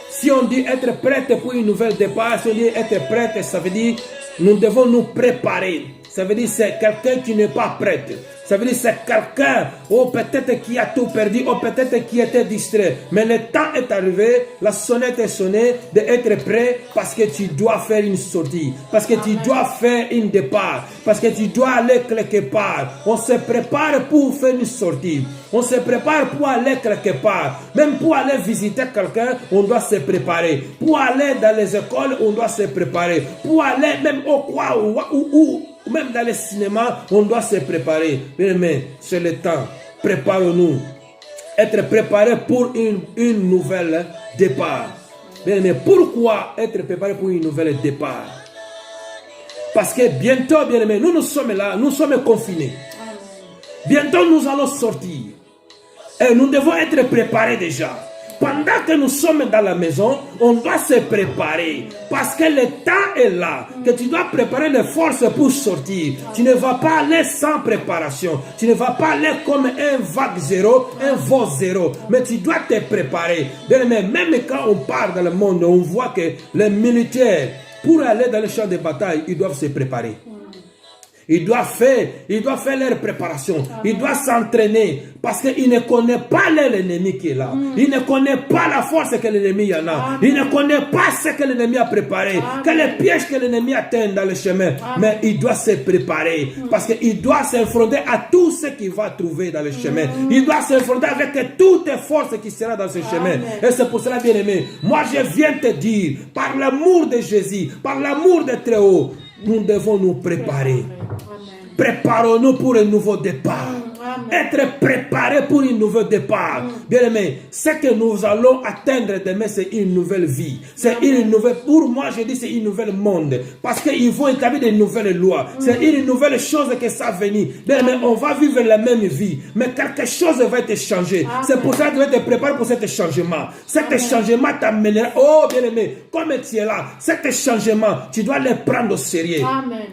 Si on dit être prêt pour une nouvelle départ, si on dit être prêt, ça veut dire nous devons nous préparer. Ça veut dire c'est quelqu'un qui n'est pas prêt. Ça veut dire c'est quelqu'un, ou peut-être qui a tout perdu, ou peut-être qui était distrait. Mais le temps est arrivé, la sonnette est sonnée, d'être prêt parce que tu dois faire une sortie. Parce que tu dois faire un départ. Parce que tu dois aller quelque part. On se prépare pour faire une sortie. On se prépare pour aller quelque part. Même pour aller visiter quelqu'un, on doit se préparer. Pour aller dans les écoles, on doit se préparer. Pour aller même au quoi ou même dans le cinéma, on doit se préparer. Mais c'est le temps. Préparons-nous. Être préparé pour une nouvelle départ. Mais pourquoi être préparé pour une nouvelle départ? Parce que bientôt, bien aimé, nous sommes là, nous sommes confinés. Bientôt, nous allons sortir. Et nous devons être préparés déjà. Pendant que nous sommes dans la maison, on doit se préparer. Parce que le temps est là. Que tu dois préparer les forces pour sortir. Tu ne vas pas aller sans préparation. Tu ne vas pas aller comme un vague zéro, un vol zéro. Mais tu dois te préparer. Même quand on part dans le monde, on voit que les militaires, pour aller dans le champ de bataille, ils doivent se préparer. Ils doivent faire leur préparation. Ils doivent s'entraîner parce qu'ils ne connaissent pas l'ennemi qui est là. Ils ne connaissent pas la force que l'ennemi en a. Ils ne connaissent pas ce que l'ennemi a préparé. Quel est le piège que l'ennemi atteint dans le chemin. Mais il doit se préparer parce qu'il doit s'affronter à tout ce qu'il va trouver dans le chemin. Il doit s'affronter avec toutes les forces qui seront dans ce chemin. Et c'est pour cela, bien aimé, moi je viens te dire, par l'amour de Jésus, par l'amour de Très-Haut, nous devons nous préparer. Préparons-nous pour un nouveau départ. Être préparé pour un nouveau départ. Bien aimé, ce que nous allons atteindre demain, c'est une nouvelle vie. C'est une nouvelle, pour moi, je dis c'est une nouvelle monde. Parce qu'ils vont établir des nouvelles lois. C'est une nouvelle chose que ça va venir. Bien aimé, on va vivre la même vie. Mais quelque chose va être changé. C'est pour ça que tu dois te préparer pour cet changement. Cet changement t'amènera. Oh, bien aimé, comme tu es là, cet changement, tu dois le prendre au sérieux.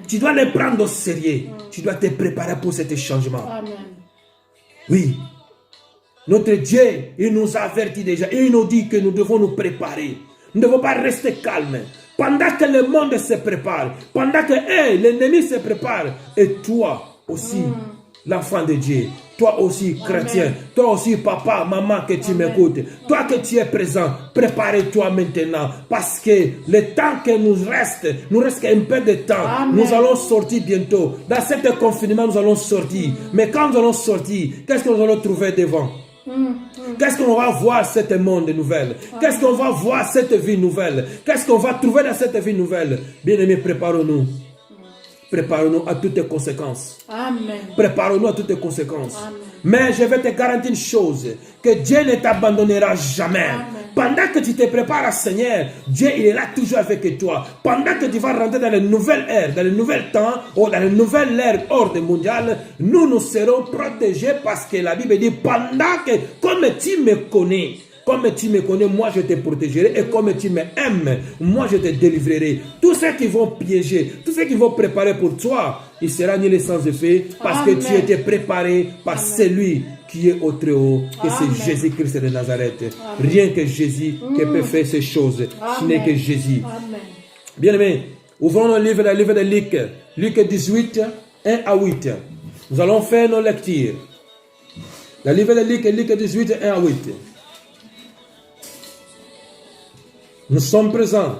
Tu dois le prendre au sérieux. Tu dois te préparer pour cet changement. Amen. Oui. Notre Dieu, il nous avertit déjà. Il nous dit que nous devons nous préparer. Nous ne devons pas rester calmes. Pendant que le monde se prépare, pendant que l'ennemi se prépare, et toi aussi, l'enfant de Dieu, toi aussi, chrétien, toi aussi, papa, maman, que tu m'écoutes, toi que tu es présent, prépare-toi maintenant, parce que le temps que nous reste un peu de temps. Nous allons sortir bientôt. Dans cet confinement, nous allons sortir. Mais quand nous allons sortir, qu'est-ce que nous allons trouver devant? Qu'est-ce qu'on va voir cette monde nouvelle? Qu'est-ce qu'on va voir cette vie nouvelle? Qu'est-ce qu'on va trouver dans cette vie nouvelle? Bien-aimés, préparons-nous. Préparons-nous à toutes les conséquences. Amen. Préparons-nous à toutes les conséquences. Amen. Mais je vais te garantir une chose, que Dieu ne t'abandonnera jamais. Amen. Pendant que tu te prépares à Seigneur, Dieu il est là toujours avec toi. Pendant que tu vas rentrer dans la nouvelle ère, dans le nouvel temps, ou dans la nouvelle ère ordre mondial, nous serons protégés parce que la Bible dit, pendant que, comme tu me connais, comme tu me connais, moi je te protégerai. Et comme tu m'aimes, moi je te délivrerai. Tous ceux qui vont piéger, tous ceux qui vont préparer pour toi, il sera annulé sans effet. Parce que tu étais préparé par celui qui est au Très-Haut. Et c'est Jésus-Christ de Nazareth. Rien que Jésus qui peut faire ces choses. Ce n'est que Jésus. Bien aimé, ouvrons le livre de Luc. Luc 18, 1 à 8. Nous allons faire nos lectures. Le livre de Luc, Luc 18, 1 à 8. Nous sommes présents.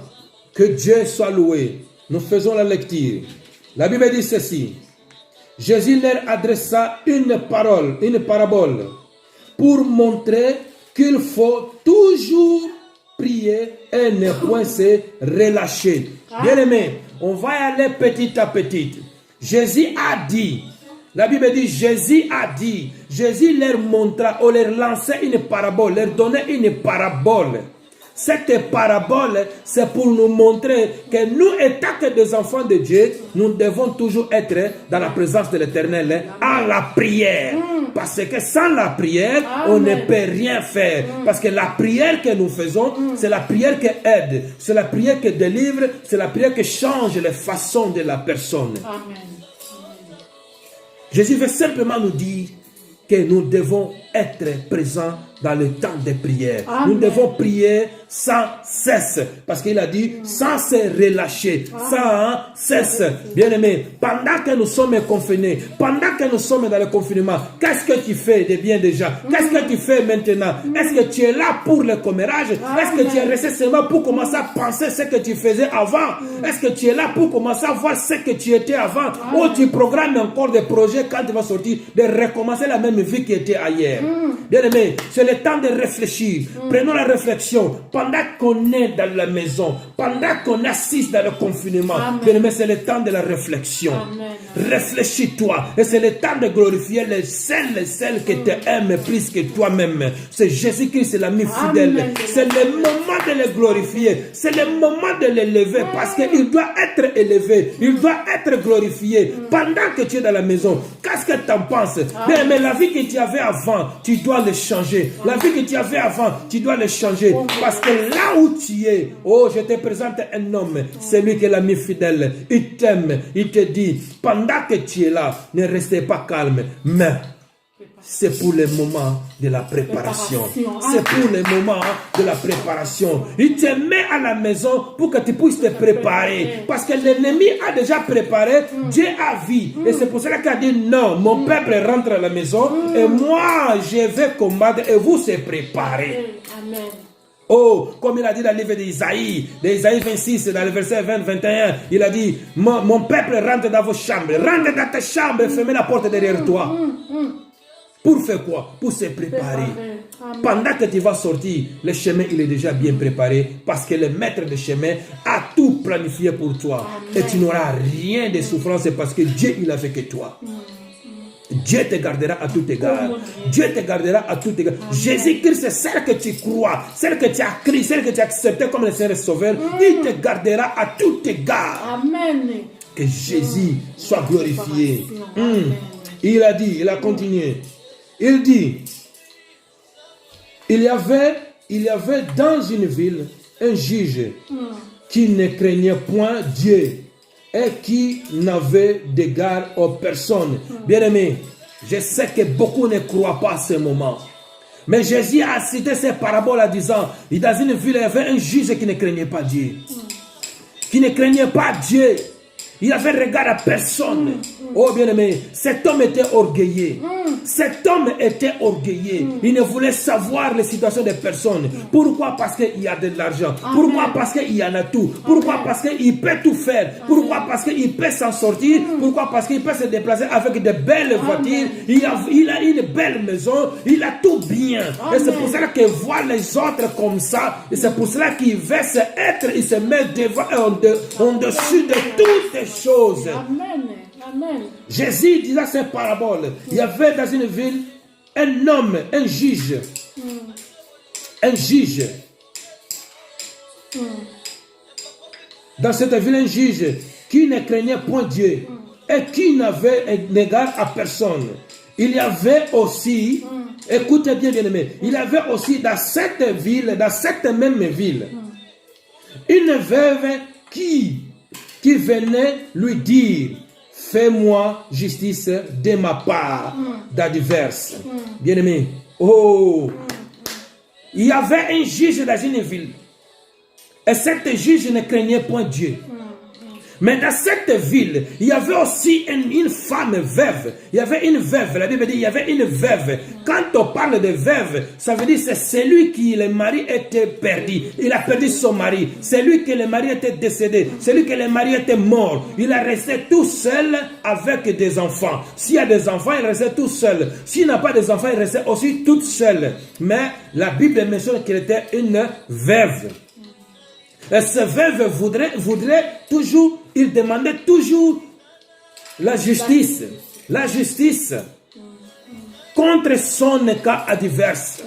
Que Dieu soit loué. Nous faisons la lecture. La Bible dit ceci. Jésus leur adressa une parabole, pour montrer qu'il faut toujours prier et ne point se relâcher. Bien aimé, on va y aller petit à petit. Jésus a dit, la Bible dit, Jésus a dit, Jésus leur montra, ou leur lançait une parabole, leur donnait une parabole. Cette parabole, c'est pour nous montrer que nous, étant que des enfants de Dieu, nous devons toujours être dans la présence de l'Éternel, à la prière. Parce que sans la prière, on ne peut rien faire. Parce que la prière que nous faisons, c'est la prière qui aide, c'est la prière qui délivre, c'est la prière qui change les façons de la personne. Amen. Jésus veut simplement nous dire que nous devons être présents dans le temps de prière. Amen. Nous devons prier sans cesse. Parce qu'il a dit sans se relâcher. Sans cesse. Bien aimé, pendant que nous sommes confinés, pendant que nous sommes dans le confinement, qu'est-ce que tu fais de bien déjà? Qu'est-ce que tu fais maintenant? Est-ce que tu es là pour le commérage? Est-ce que tu es resté seulement pour commencer à penser ce que tu faisais avant? Est-ce que tu es là pour commencer à voir ce que tu étais avant? Ou tu programmes encore des projets quand tu vas sortir, de recommencer la même vie qui était ailleurs? Bien aimé, c'est le temps de réfléchir. Prenons la réflexion. Pendant qu'on est dans la maison, pendant qu'on assiste dans le confinement, bien aimé, c'est le temps de la réflexion. Réfléchis-toi. Et c'est le temps de glorifier les celles qui t'aiment plus que toi-même. C'est Jésus-Christ, l'ami fidèle. C'est le moment de le glorifier. C'est le moment de l'élever parce qu'il doit être élevé. Il doit être glorifié. Pendant que tu es dans la maison, qu'est-ce que tu en penses? Bien aimé, la vie que tu avais avant, tu dois le changer. La vie que tu avais avant, tu dois le changer. Parce que là où tu es, oh, je te présente un homme, c'est lui qui est l'ami fidèle. Il t'aime, il te dit, pendant que tu es là, ne restez pas calme, mais c'est pour les moments de la préparation. C'est pour les moments de la préparation. Il te met à la maison pour que tu puisses te préparer. Parce que l'ennemi a déjà préparé, Dieu a vu. Et c'est pour cela qu'il a dit non, mon peuple rentre à la maison et moi je vais combattre et vous se préparer. Amen. Oh, comme il a dit dans le livre d'Isaïe 26, dans le verset 20-21, il a dit, mon peuple rentre dans vos chambres, rentre dans tes chambres et fermez la porte derrière toi. Pour faire quoi? Pour se préparer. Pendant que tu vas sortir, le chemin il est déjà bien préparé parce que le maître de chemin a tout planifié pour toi. Amen. Et tu n'auras rien de souffrance parce que Dieu il a fait que toi. Dieu te gardera à tout égard. Dieu te gardera à tout égard. Jésus-Christ, c'est celle que tu crois, celle que tu as crié, celle que tu as accepté comme le Seigneur et Sauveur. Il te gardera à tout égard. Amen. Que Jésus soit glorifié. Il a dit, il a continué. Il dit, il y avait dans une ville un juge qui ne craignait point Dieu et qui n'avait d'égard aux personnes. Bien-aimés, je sais que beaucoup ne croient pas à ce moment. Mais Jésus a cité ces paraboles en disant, dans une ville, il y avait un juge qui ne craignait pas Dieu. Qui ne craignait pas Dieu. Il avait regard à personne. Oh bien-aimé, cet homme était orgueilleux. Cet homme était orgueilleux. Il ne voulait savoir les situations des personnes. Pourquoi? Parce qu'il y a de l'argent. Pourquoi? Parce qu'il y en a tout. Pourquoi? Parce qu'il peut tout faire. Pourquoi? Parce qu'il peut s'en sortir. Pourquoi? Parce qu'il peut se déplacer avec de belles voitures. Il a une belle maison. Il a tout bien. Et c'est pour cela qu'il voit les autres comme ça. Et c'est pour cela qu'il veut se être. Il se met devant au-dessus de toutes les choses. Amen. Amen. Jésus disait ces paraboles. Il y avait dans une ville un homme, un juge. Un juge. Dans cette ville, un juge qui ne craignait point Dieu et qui n'avait égard à personne. Il y avait aussi, écoutez bien, bien aimé, il y avait aussi dans cette ville, dans cette même ville, une veuve qui venait lui dire, fais-moi justice de ma part, d'adverse. Bien-aimé, oh, il y avait un juge dans une ville. Et cet juge ne craignait point Dieu. Mais dans cette ville, il y avait aussi une femme veuve. Il y avait une veuve. La Bible dit il y avait une veuve. Quand on parle de veuve, ça veut dire c'est celui qui le mari était perdu. Il a perdu son mari. C'est lui que le mari était décédé. Celui que le mari était mort. Il a resté tout seul avec des enfants. S'il y a des enfants, il restait tout seul. S'il n'a pas des enfants, il restait aussi toute seule. Mais la Bible mentionne qu'il était une veuve. Et ce veuve voudrait toujours, il demandait toujours la justice contre son cas adverse.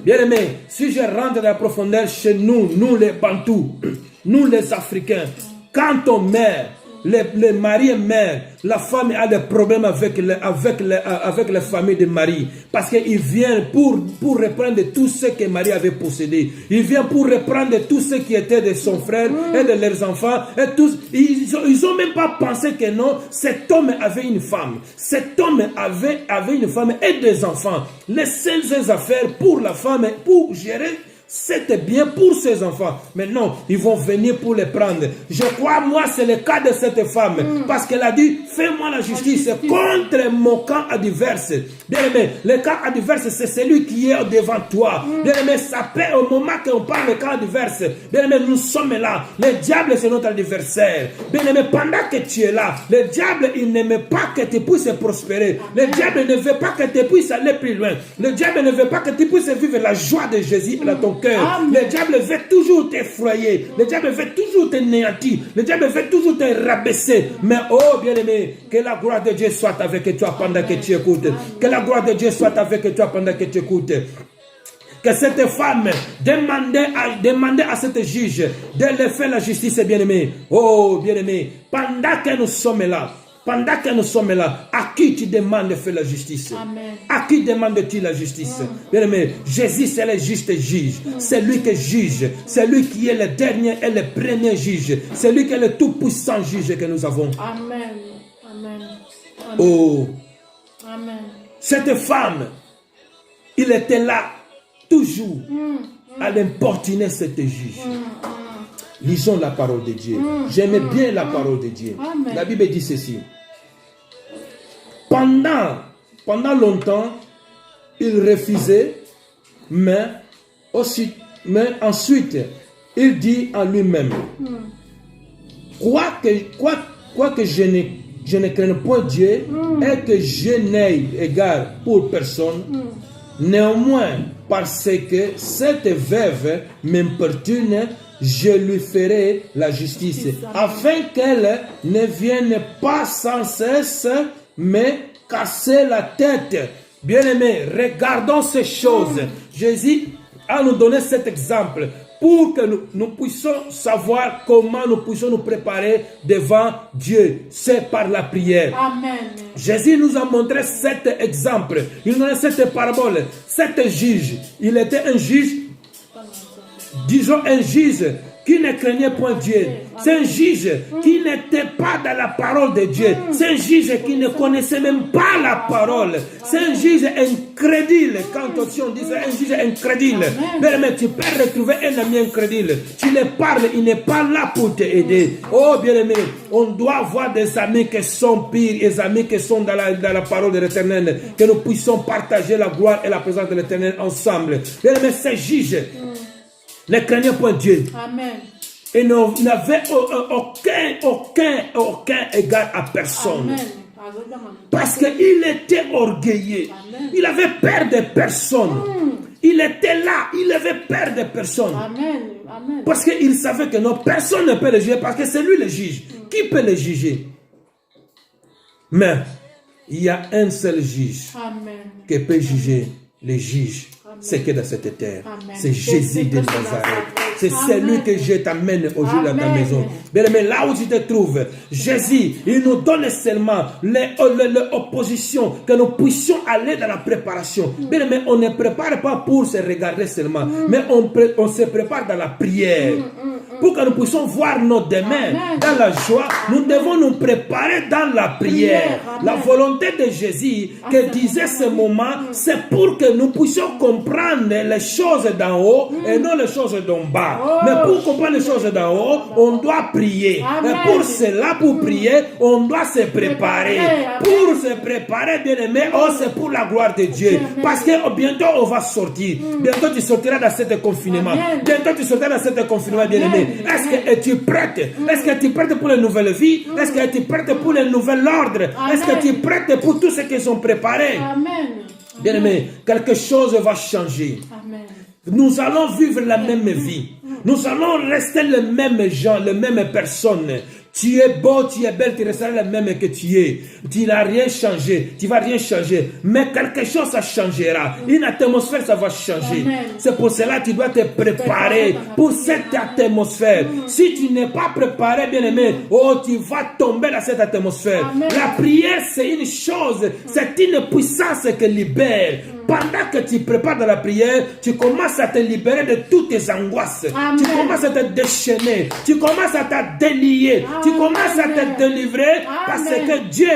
Bien aimé, si je rentre dans la profondeur chez nous les Bantous, nous les Africains, quand on meurt, le mari est mère, la femme a des problèmes avec la famille de Marie. Parce qu'il vient pour reprendre tout ce que Marie avait possédé. Il vient pour reprendre tout ce qui était de son frère et de leurs enfants. Et tous, ils ont même pas pensé que non, cet homme avait une femme. Cet homme avait une femme et des enfants. Les seules affaires pour la femme, pour gérer, c'était bien pour ses enfants. Mais non, ils vont venir pour les prendre. Je crois, moi, c'est le cas de cette femme. Parce qu'elle a dit, fais-moi la justice contre mon camp adverse. Bien aimé, le camp adverse, c'est celui qui est devant toi. Bien aimé, ça peut, au moment qu'on parle de camp adverse, bien aimé, nous sommes là. Le diable, c'est notre adversaire. Bien aimé, pendant que tu es là, le diable, il n'aime pas que tu puisses prospérer. Le diable ne veut pas que tu puisses aller plus loin. Le diable ne veut pas que tu puisses vivre la joie de Jésus dans ton cœur. Le diable veut toujours t'effroyer. Le diable veut toujours te néantir. Le diable veut toujours te rabaisser. Mais oh bien-aimé, que la gloire de Dieu soit avec toi pendant que tu écoutes. Que la gloire de Dieu soit avec toi pendant que tu écoutes. Que cette femme demandait à cette juge de leur faire la justice, bien-aimé. Oh bien-aimé, pendant que nous sommes là, pendant que nous sommes là, à qui tu demandes de faire la justice? Amen. À qui demandes-tu la justice? Bien-aimé, Jésus, c'est le juste juge. C'est lui qui juge. C'est lui qui est le dernier et le premier juge. C'est lui qui est le tout-puissant juge que nous avons. Amen. Amen. Amen. Oh, Amen. cette femme, il était là, toujours, à l'importuner cette juge. Lisons la parole de Dieu. J'aimais bien la parole de Dieu. Amen. La Bible dit ceci. Pendant longtemps, il refusait, mais ensuite, il dit en lui-même, quoique je ne craigne point Dieu et que je n'aie égard pour personne, néanmoins, parce que cette veuve m'importune, je lui ferai la justice, afin qu'elle ne vienne pas sans cesse me casser la tête. Bien-aimés, regardons ces choses. Jésus a nous donné cet exemple pour que nous puissions savoir comment nous puissions nous préparer devant Dieu. C'est par la prière. Amen. Jésus nous a montré cet exemple. Il nous a donné cette parabole. Cet juge, il était un juge, disons un juge qui ne craignait point Dieu. C'est un juge qui n'était pas dans la parole de Dieu. C'est un juge qui ne connaissait même pas la parole. C'est un juge incrédule. Quand on dit un juge incrédule, mais tu peux retrouver un ami incrédule. Tu le parles, il n'est pas là pour t'aider. Oh bien-aimé, on doit avoir des amis qui sont pires, des amis qui sont dans la parole de l'Éternel, que nous puissions partager la gloire et la présence de l'Éternel ensemble. Bien-aimé, ces juges ne craignait point Dieu. Amen. Et n'avait aucun égard à personne. Amen. Parce qu'il était orgueilleux. Amen. Il avait peur de personne. Il était là, il avait peur de personne. Amen. Amen. Parce qu'il savait que non, personne ne peut le juger parce que c'est lui le juge. Qui peut le juger? Mais il y a un seul juge Amen. qui peut juger les juges. C'est que dans cette terre, c'est Jésus de Nazareth. C'est celui que je t'amène aujourd'hui dans ta maison. Bien aimé, là où tu te trouves, Jésus, il nous donne seulement l'opposition, que nous puissions aller dans la préparation. Bien aimé, on ne prépare pas pour se regarder seulement, mais on se prépare dans la prière. Pour que nous puissions voir nos demain dans la joie, nous devons nous préparer dans la prière. La volonté de Jésus, que disait ce moment, c'est pour que nous puissions comprendre les choses d'en haut et non les choses d'en bas. Mais pour comprendre les choses d'en haut, on doit prier. Mais pour cela, pour prier, on doit se préparer. Pour se préparer, bien aimé, c'est pour la gloire de Dieu. Parce que bientôt on va sortir. Bientôt tu sortiras dans cet confinement. Bientôt tu sortiras dans cet confinement, bien aimé. Est-ce que es-tu prête? Est-ce que tu es prête pour les nouvelles vies? Est-ce que tu es prête pour les nouvel ordre? Est-ce que tu es prête pour tout ce qu'ils sont préparés? Amen. Bien aimé, quelque chose va changer. Amen. Nous allons vivre la même vie. Nous allons rester les mêmes gens, les mêmes personnes. Tu es beau, tu es belle, tu resteras le même que tu es. Tu n'as rien changé, tu ne vas rien changer. Mais quelque chose, ça changera. Une atmosphère, ça va changer. C'est pour cela que tu dois te préparer pour cette atmosphère. Si tu n'es pas préparé, bien aimé, tu vas tomber dans cette atmosphère. La prière, c'est une chose, c'est une puissance qui libère. Pendant que tu prépares dans la prière, tu commences à te libérer de toutes tes angoisses. Tu commences à te déchaîner. Tu commences à te délier. Tu commences à te délivrer parce que Dieu,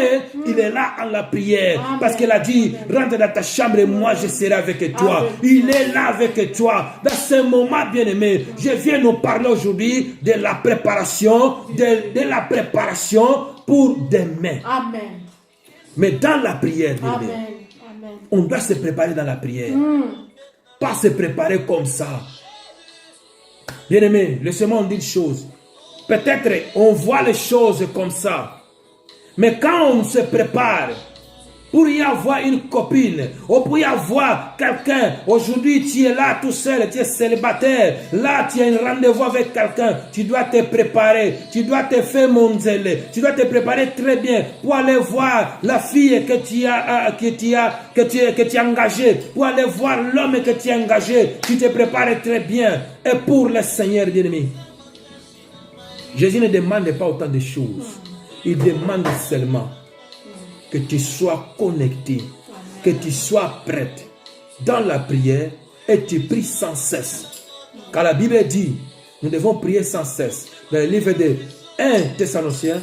il est là en la prière. Parce qu'il a dit, rentre dans ta chambre et moi je serai avec toi. Il est là avec toi. Dans ce moment, bien aimé, je viens nous parler aujourd'hui de la préparation, de la préparation pour demain. Amen. Mais dans la prière, bien aimé, on doit se préparer dans la prière. Pas se préparer comme ça. Bien aimé, laissez-moi dire une chose. Peut-être on voit les choses comme ça. Mais quand on se prépare, pour y avoir une copine, ou pour y avoir quelqu'un, aujourd'hui tu es là tout seul, tu es célibataire, là tu as un rendez-vous avec quelqu'un, tu dois te préparer, tu dois te faire monzer, tu dois te préparer très bien pour aller voir la fille que tu as engagée, pour aller voir l'homme que tu as engagé, tu te prépares très bien. Et pour le Seigneur bien-aimé, Jésus ne demande pas autant de choses, il demande seulement que tu sois connecté, que tu sois prête dans la prière et tu pries sans cesse. Car la Bible dit, nous devons prier sans cesse. Dans le livre de 1 Thessaloniciens,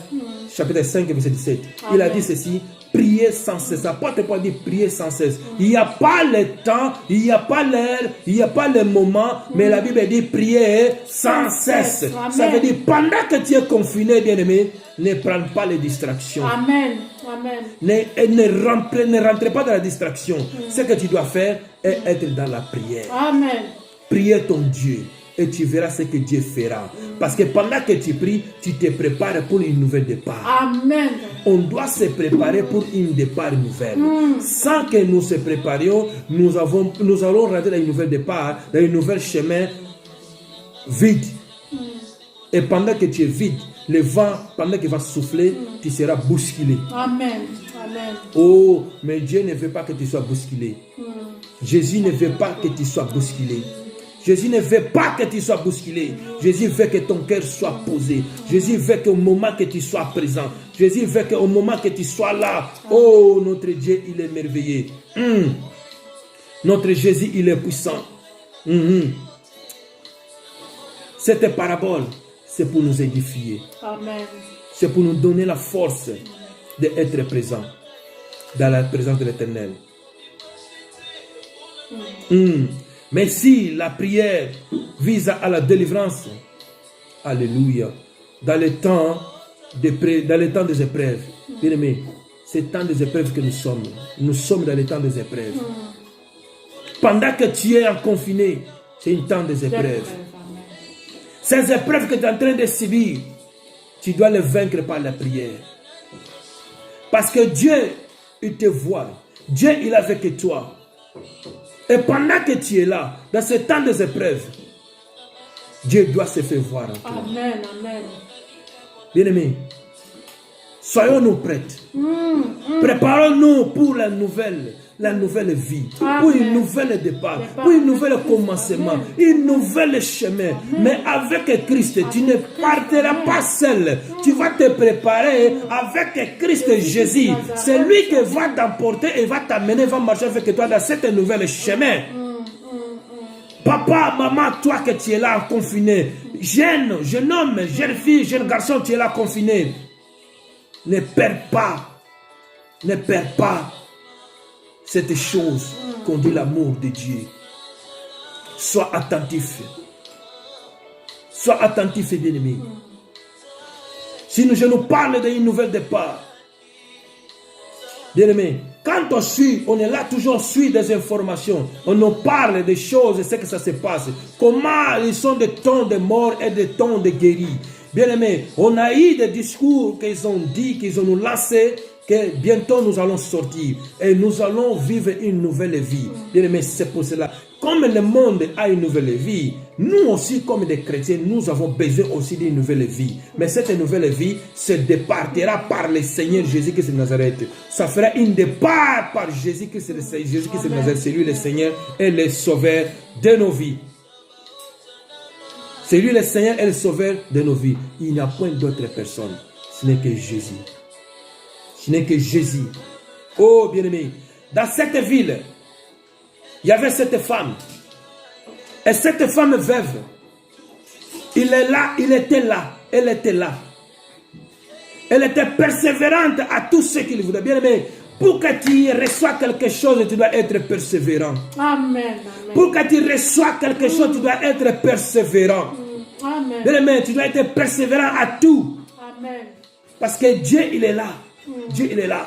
chapitre 5, verset 17, il a dit ceci, priez sans cesse. L'apôtre Paul dit prier sans cesse. Il n'y a pas le temps, il n'y a pas l'heure, il n'y a pas le moment, mais la Bible dit prier sans cesse. Ça veut dire pendant que tu es confiné, bien-aimé, ne prends pas les distractions. Amen. Amen. Ne rentre pas dans la distraction. Ce que tu dois faire est être dans la prière. Amen. Prier ton Dieu. Et tu verras ce que Dieu fera. Parce que pendant que tu pries, tu te prépares pour une nouvelle départ. Amen. On doit se préparer pour une départ nouvelle. Sans que nous se préparions, nous allons rentrer dans une nouvelle départ, dans un nouvel chemin vide. Et pendant que tu es vide, le vent, pendant qu'il va souffler, tu seras bousculé. Amen. Amen. Oh, mais Dieu ne veut pas que tu sois bousculé. Jésus ne veut pas que tu sois bousculé. Jésus ne veut pas que tu sois bousculé. Jésus veut que ton cœur soit posé. Jésus veut qu'au moment que tu sois présent. Jésus veut qu'au moment que tu sois là. Oh, notre Dieu, il est merveilleux. Notre Jésus, il est puissant. Cette parabole, c'est pour nous édifier. Amen. C'est pour nous donner la force d'être présent dans la présence de l'Éternel. Mais si la prière vise à la délivrance, alléluia, dans les temps des épreuves, bien aimé, c'est temps des épreuves que nous sommes dans les temps des épreuves. Pendant que tu es en confiné, c'est un temps des épreuves. Ces épreuves que tu es en train de subir, tu dois les vaincre par la prière. Parce que Dieu, il te voit. Dieu, il est avec toi. Et pendant que tu es là, dans ce temps des épreuves, Dieu doit se faire voir en toi. Amen, amen. Bien-aimés, soyons-nous prêtes. Préparons-nous pour la nouvelle vie, Amen. pour une nouvelle départ, pour un nouvel commencement, une nouvelle chemin. Mais avec Christ, tu ne partiras pas seul. Tu vas te préparer avec Christ Jésus. C'est lui qui va t'emporter et va t'amener, va marcher avec toi dans cette nouvelle chemin. Papa, maman, toi que tu es là confiné, jeune homme, jeune fille, jeune garçon, tu es là confiné. Ne perds pas cette chose qu'on dit l'amour de Dieu. Sois attentif. Sois attentif et bien-aimé. Si je nous parle d'une nouvelle départ, bien-aimé, quand on est là toujours, on suit des informations, on nous parle des choses, ce que ça se passe, comment ils sont des temps de mort et des temps de guéris. Bien-aimé, on a eu des discours qu'ils ont dit, qu'ils ont nous lancé, que bientôt nous allons sortir et nous allons vivre une nouvelle vie. Bien-aimé, c'est pour cela. Comme le monde a une nouvelle vie, nous aussi, comme des chrétiens, nous avons besoin aussi d'une nouvelle vie. Mais cette nouvelle vie se départira par le Seigneur Jésus-Christ de Nazareth. Ça fera une départ par Jésus-Christ de Nazareth. C'est lui le Seigneur et le Sauveur de nos vies. C'est lui le Seigneur et le Sauveur de nos vies. Il n'y a point d'autre personne. Ce n'est que Jésus. Ce n'est que Jésus. Oh, bien-aimé, dans cette ville, il y avait cette femme. Et cette femme veuve, il est là, il était là, elle était là. Elle était persévérante à tout ce qu'il voulait. Bien-aimé, pour que tu reçois quelque chose, tu dois être persévérant. Amen. Amen. Pour que tu reçois quelque chose, tu dois être persévérant. Amen. Bien-aimé, tu dois être persévérant à tout. Amen. Parce que Dieu, il est là. Dieu, il est là.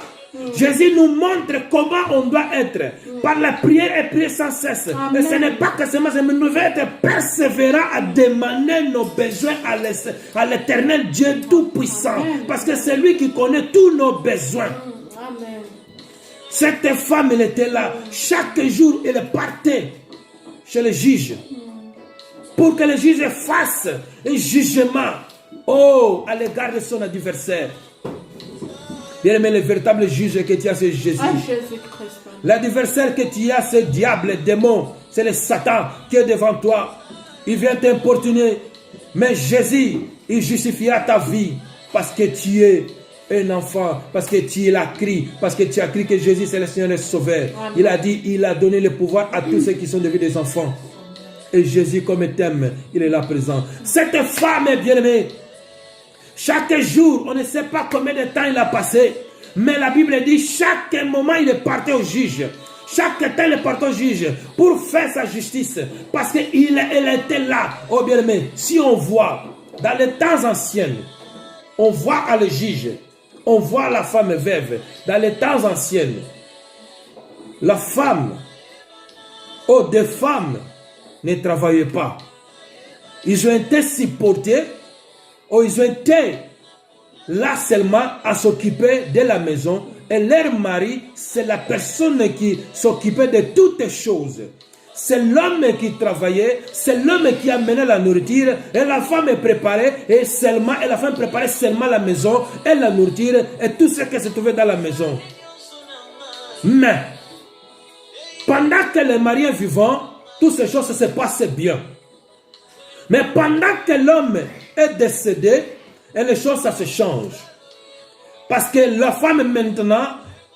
Jésus nous montre comment on doit être. Par la prière et prier sans cesse. Amen. Et ce n'est pas que seulement, mais nous devons être persévérants à demander nos besoins à l'Éternel Dieu Tout-Puissant. Parce que c'est lui qui connaît tous nos besoins. Amen. Cette femme, elle était là. Chaque jour, elle partait chez le juge. Pour que le juge fasse un jugement. Oh, à l'égard de son adversaire. Bien aimé, le véritable juge que tu as, c'est Jésus. L'adversaire que tu as, c'est le diable, le démon. C'est le Satan qui est devant toi. Il vient t'importuner. Mais Jésus, il justifiera ta vie. Parce que tu es un enfant, parce que tu l'as crié, parce que tu as crié que Jésus c'est le Seigneur et le Sauveur. Amen. Il a dit, il a donné le pouvoir à tous ceux qui sont devenus des enfants. Et Jésus, comme il t'aime, il est là présent. Cette femme est bien-aimée. Chaque jour, on ne sait pas combien de temps il a passé, mais la Bible dit, chaque moment, il est parti au juge. Chaque temps, il est parti au juge pour faire sa justice, parce qu'elle était là. Oh bien-aimé, si on voit, dans les temps anciens, on voit à le juge, on voit la femme veuve. Dans les temps anciens, la femme, des femmes ne travaillaient pas. Ils ont été supportés, ils ont été là seulement à s'occuper de la maison. Et leur mari, c'est la personne qui s'occupait de toutes choses. C'est l'homme qui travaillait, c'est l'homme qui amenait la nourriture, et la femme préparait, et la femme préparait seulement la maison, et la nourriture, et tout ce qui se trouvait dans la maison. Mais, pendant que le mari est vivant, toutes ces choses se passent bien. Mais pendant que l'homme est décédé, et les choses, ça se change. Parce que la femme maintenant,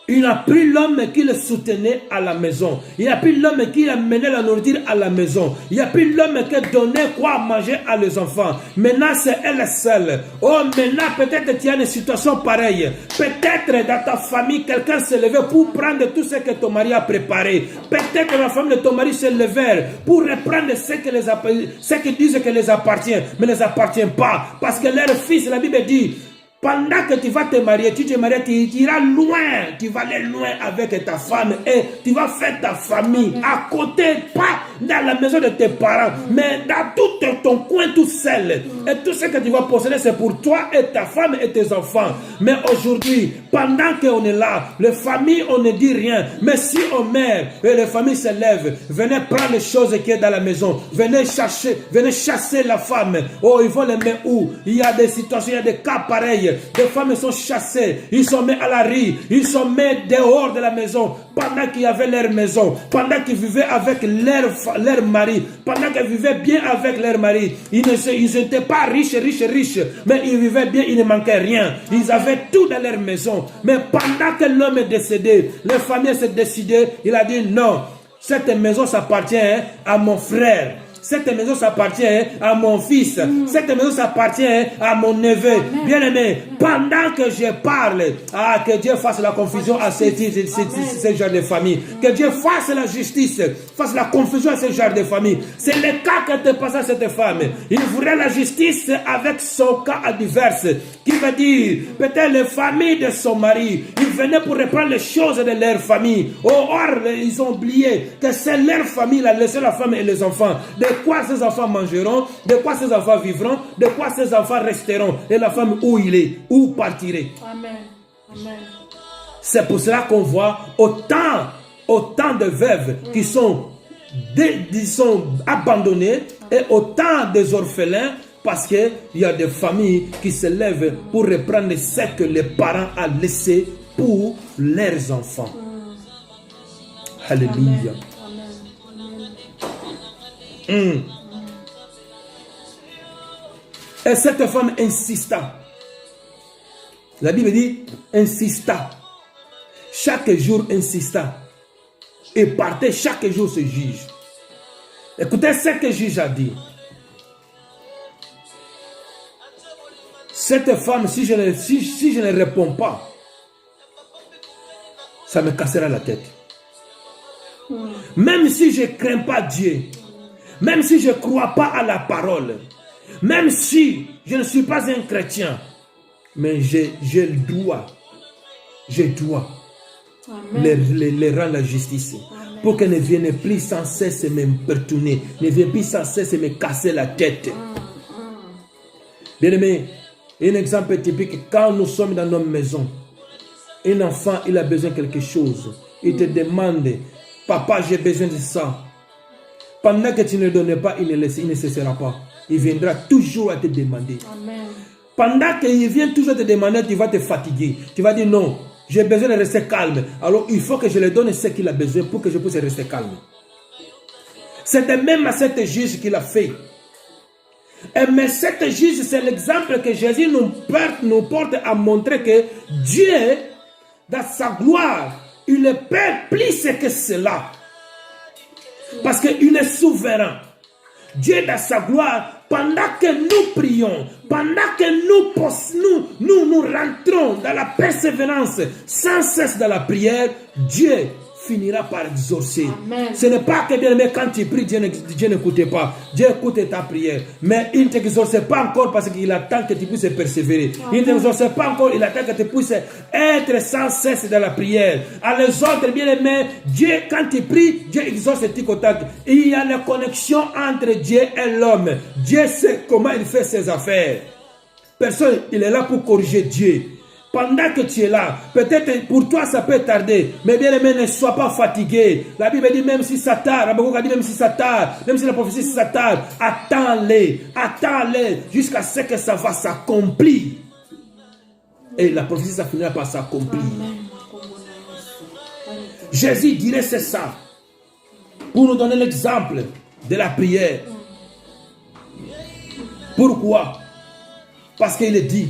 il n'a plus l'homme qui le soutenait à la maison. Il n'y a plus l'homme qui amenait la nourriture à la maison. Il n'y a plus l'homme qui donnait quoi manger à les enfants. Maintenant, c'est elle seule. Oh, maintenant, peut-être tu as une situation pareille. Peut-être dans ta famille, quelqu'un s'est levé pour prendre tout ce que ton mari a préparé. Peut-être la femme de ton mari s'est levée pour reprendre ce qui disent que les appartient, mais ne les appartient pas. Parce que leur fils, la Bible dit, pendant que tu vas te marier, tu iras loin, tu vas aller loin avec ta femme et tu vas faire ta famille à côté, pas dans la maison de tes parents, mais dans tout ton coin tout seul. Et tout ce que tu vas posséder, c'est pour toi et ta femme et tes enfants. Mais aujourd'hui, pendant qu'on est là, les familles, on ne dit rien. Mais si on meurt et les familles se lèvent, venez prendre les choses qui sont dans la maison, venez chasser la femme. Oh, ils vont les mettre où? Il y a des situations, il y a des cas pareils. Des femmes sont chassées, ils sont mis à la rue, ils sont mis dehors de la maison pendant qu'ils avaient leur maison, pendant qu'ils vivaient avec leur mari, pendant qu'ils vivaient bien avec leur mari. Ils n'étaient pas riches, mais ils vivaient bien, il ne manquait rien. Ils avaient tout dans leur maison. Mais pendant que l'homme est décédé, la famille s'est décidée, il a dit non, cette maison s'appartient à mon frère. Cette maison s'appartient à mon fils. Cette maison s'appartient à mon neveu. Bien-aimé, pendant que je parle, que Dieu fasse la confusion à ce genre de famille. Que Dieu fasse la justice, fasse la confusion à ce genre de famille. C'est le cas que te passe à cette femme. Il voudrait la justice avec son cas adverse. Qui veut dire, peut-être les familles de son mari, ils venaient pour reprendre les choses de leur famille. Or, ils ont oublié que c'est leur famille, la laissé la femme et les enfants. De quoi ces enfants mangeront, de quoi ces enfants vivront, de quoi ces enfants resteront. Et la femme où il est, où partirait. Amen. Amen. C'est pour cela qu'on voit autant de veuves qui sont abandonnées et autant des orphelins. Parce qu'il y a des familles qui se lèvent pour reprendre ce que les parents ont laissé pour leurs enfants. Alléluia. Et cette femme insista. La Bible dit insista. Chaque jour insista. Et partait chaque jour ce juge. Écoutez ce que le juge a dit. Cette femme, si je ne réponds pas, ça me cassera la tête. Même si je ne crains pas Dieu, même si je ne crois pas à la parole, même si je ne suis pas un chrétien, mais je dois les rendre la justice. Amen. Pour qu'elles ne viennent plus sans cesse me perturber, ne viennent plus sans cesse me casser la tête. Bien aimé, un exemple typique, quand nous sommes dans nos maisons, un enfant, il a besoin de quelque chose. Il te demande, papa, j'ai besoin de ça. Pendant que tu ne le donnes pas, il ne cessera pas. Il viendra toujours à te demander. Amen. Pendant qu'il vient toujours te demander, tu vas te fatiguer. Tu vas dire non, j'ai besoin de rester calme. Alors il faut que je lui donne ce qu'il a besoin pour que je puisse rester calme. C'était même à cette juge qu'il a fait. Mais cette juste, c'est l'exemple que Jésus nous porte à montrer que Dieu, dans sa gloire, il ne perd plus que cela. Parce qu'il est souverain. Dieu dans sa gloire, pendant que nous prions, pendant que nous rentrons dans la persévérance sans cesse dans la prière, Dieu finira par exaucer. Amen. Ce n'est pas que bien aimé, quand tu pries, Dieu n'écoute pas. Dieu écoute ta prière. Mais il ne t'exauce pas encore parce qu'il attend que tu puisses persévérer. Amen. Il ne t'exauce pas encore, il attend que tu puisses être sans cesse dans la prière. À les autres, bien aimé, Dieu, quand tu pries, Dieu exauce tes contacts. Il y a la connexion entre Dieu et l'homme. Dieu sait comment il fait ses affaires. Personne, il est là pour corriger Dieu. Pendant que tu es là, peut-être pour toi ça peut tarder, mais bien aimé, ne sois pas fatigué. La Bible dit même si ça tarde, même si ça tarde, même si la prophétie ça tarde, attends-les, jusqu'à ce que ça va s'accomplir. Et la prophétie ça finira par s'accomplir. Jésus dirait c'est ça, pour nous donner l'exemple de la prière. Pourquoi? Parce qu'il est dit,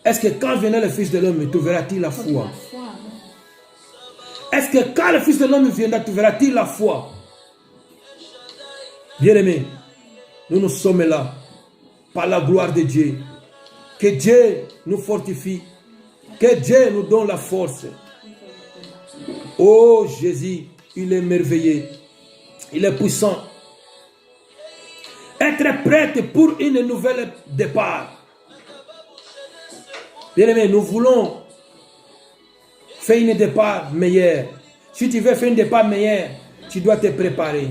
est-ce que quand viendra le Fils de l'homme, trouvera-t-il la foi? Est-ce que quand le Fils de l'homme viendra, trouvera-t-il la foi? Bien-aimés, nous sommes là par la gloire de Dieu. Que Dieu nous fortifie. Que Dieu nous donne la force. Oh Jésus, il est merveilleux. Il est puissant. Être prête pour une nouvelle départ. Bien-aimé, nous voulons faire un départ meilleur. Si tu veux faire un départ meilleur, tu dois te préparer.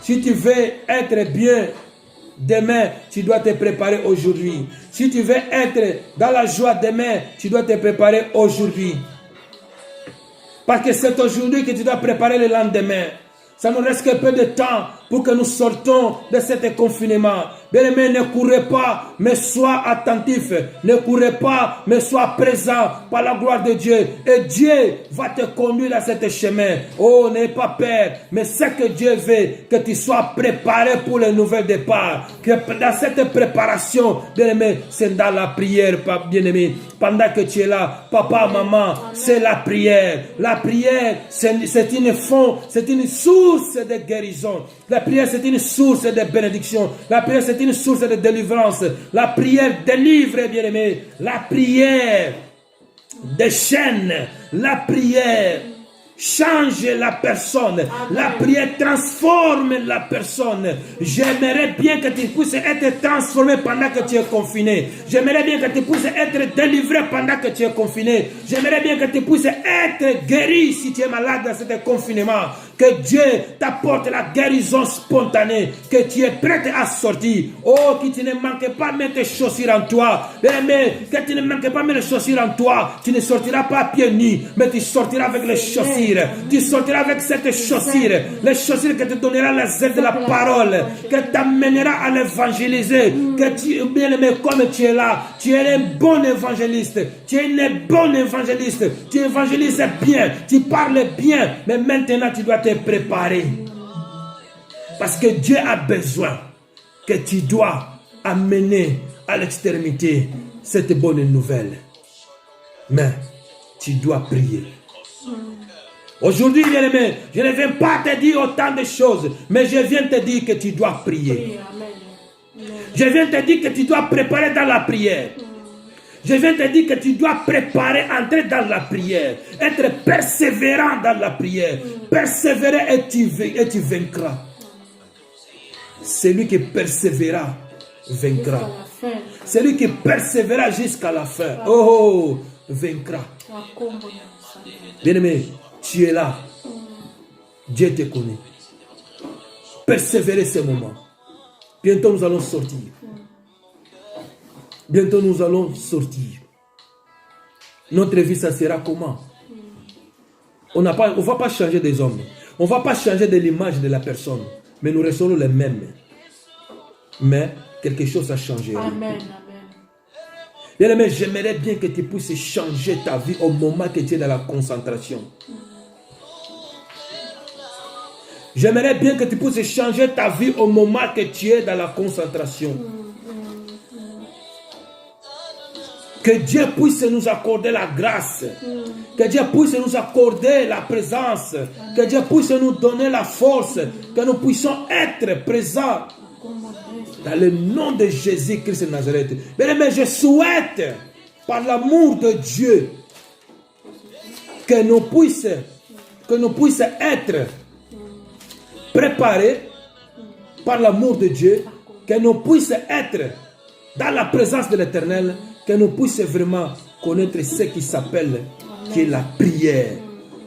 Si tu veux être bien demain, tu dois te préparer aujourd'hui. Si tu veux être dans la joie demain, tu dois te préparer aujourd'hui. Parce que c'est aujourd'hui que tu dois préparer le lendemain. Ça nous reste que peu de temps pour que nous sortons de ce confinement. Bien-aimé, ne courez pas, mais sois attentif. Ne courez pas, mais sois présent par la gloire de Dieu. Et Dieu va te conduire dans ce chemin. Oh, n'aie pas peur, mais ce que Dieu veut, que tu sois préparé pour le nouvel départ. Que dans cette préparation, bien-aimé, c'est dans la prière, bien-aimé. Pendant que tu es là, papa, maman, c'est la prière. La prière, c'est une source de guérison. La prière, c'est une source de bénédiction. La prière, c'est une source de délivrance. La prière délivre, bien-aimé. La prière déchaîne. La prière change la personne. Amen. La prière transforme la personne. J'aimerais bien que tu puisses être transformé pendant que tu es confiné. J'aimerais bien que tu puisses être délivré pendant que tu es confiné. J'aimerais bien que tu puisses être guéri si tu es malade dans ce confinement. Que Dieu t'apporte la guérison spontanée. Que tu es prêt à sortir. Oh, que tu ne manques pas de mettre tes chaussures en toi. Mais que tu ne manques pas de mettre les chaussures en toi. Tu ne sortiras pas à pieds nus, mais tu sortiras avec les chaussures. Tu sortiras avec cette chaussure. Les chaussures que te donnera les aides de la parole. Que t'amènera à l'évangéliser. Que tu, bien aimé, comme tu es là, tu es un bon évangéliste. Tu es une bonne évangéliste. Tu évangélises bien. Tu parles bien. Mais maintenant, tu dois te préparer. Parce que Dieu a besoin que tu dois amener à l'extrémité cette bonne nouvelle. Mais tu dois prier. Aujourd'hui, bien-aimé, je ne viens pas te dire autant de choses, mais je viens te dire que tu dois prier. Je viens te dire que tu dois préparer dans la prière. Je viens te dire que tu dois préparer, entrer dans la prière, être persévérant dans la prière. Persévérer et tu vaincras. Celui qui persévérera vaincra. Celui qui persévérera jusqu'à la fin, oh, vaincra. Bien-aimé, tu es là. Dieu te connaît. Persévérer ces moments. Bientôt nous allons sortir. Bientôt nous allons sortir. Notre vie, ça sera comment? On ne va pas changer des hommes. On ne va pas changer de l'image de la personne. Mais nous resterons les mêmes. Mais quelque chose a changé. Amen. Bien-aimé, j'aimerais bien que tu puisses changer ta vie au moment que tu es dans la concentration. J'aimerais bien que tu puisses changer ta vie au moment que tu es dans la concentration. Que Dieu puisse nous accorder la grâce. Que Dieu puisse nous accorder la présence. Que Dieu puisse nous donner la force. Que nous puissions être présents. Dans le nom de Jésus-Christ de Nazareth. Mais je souhaite, par l'amour de Dieu, que nous puissions être préparés par l'amour de Dieu, que nous puissions être dans la présence de l'Éternel, que nous puissions vraiment connaître ce qui s'appelle, qui est la prière.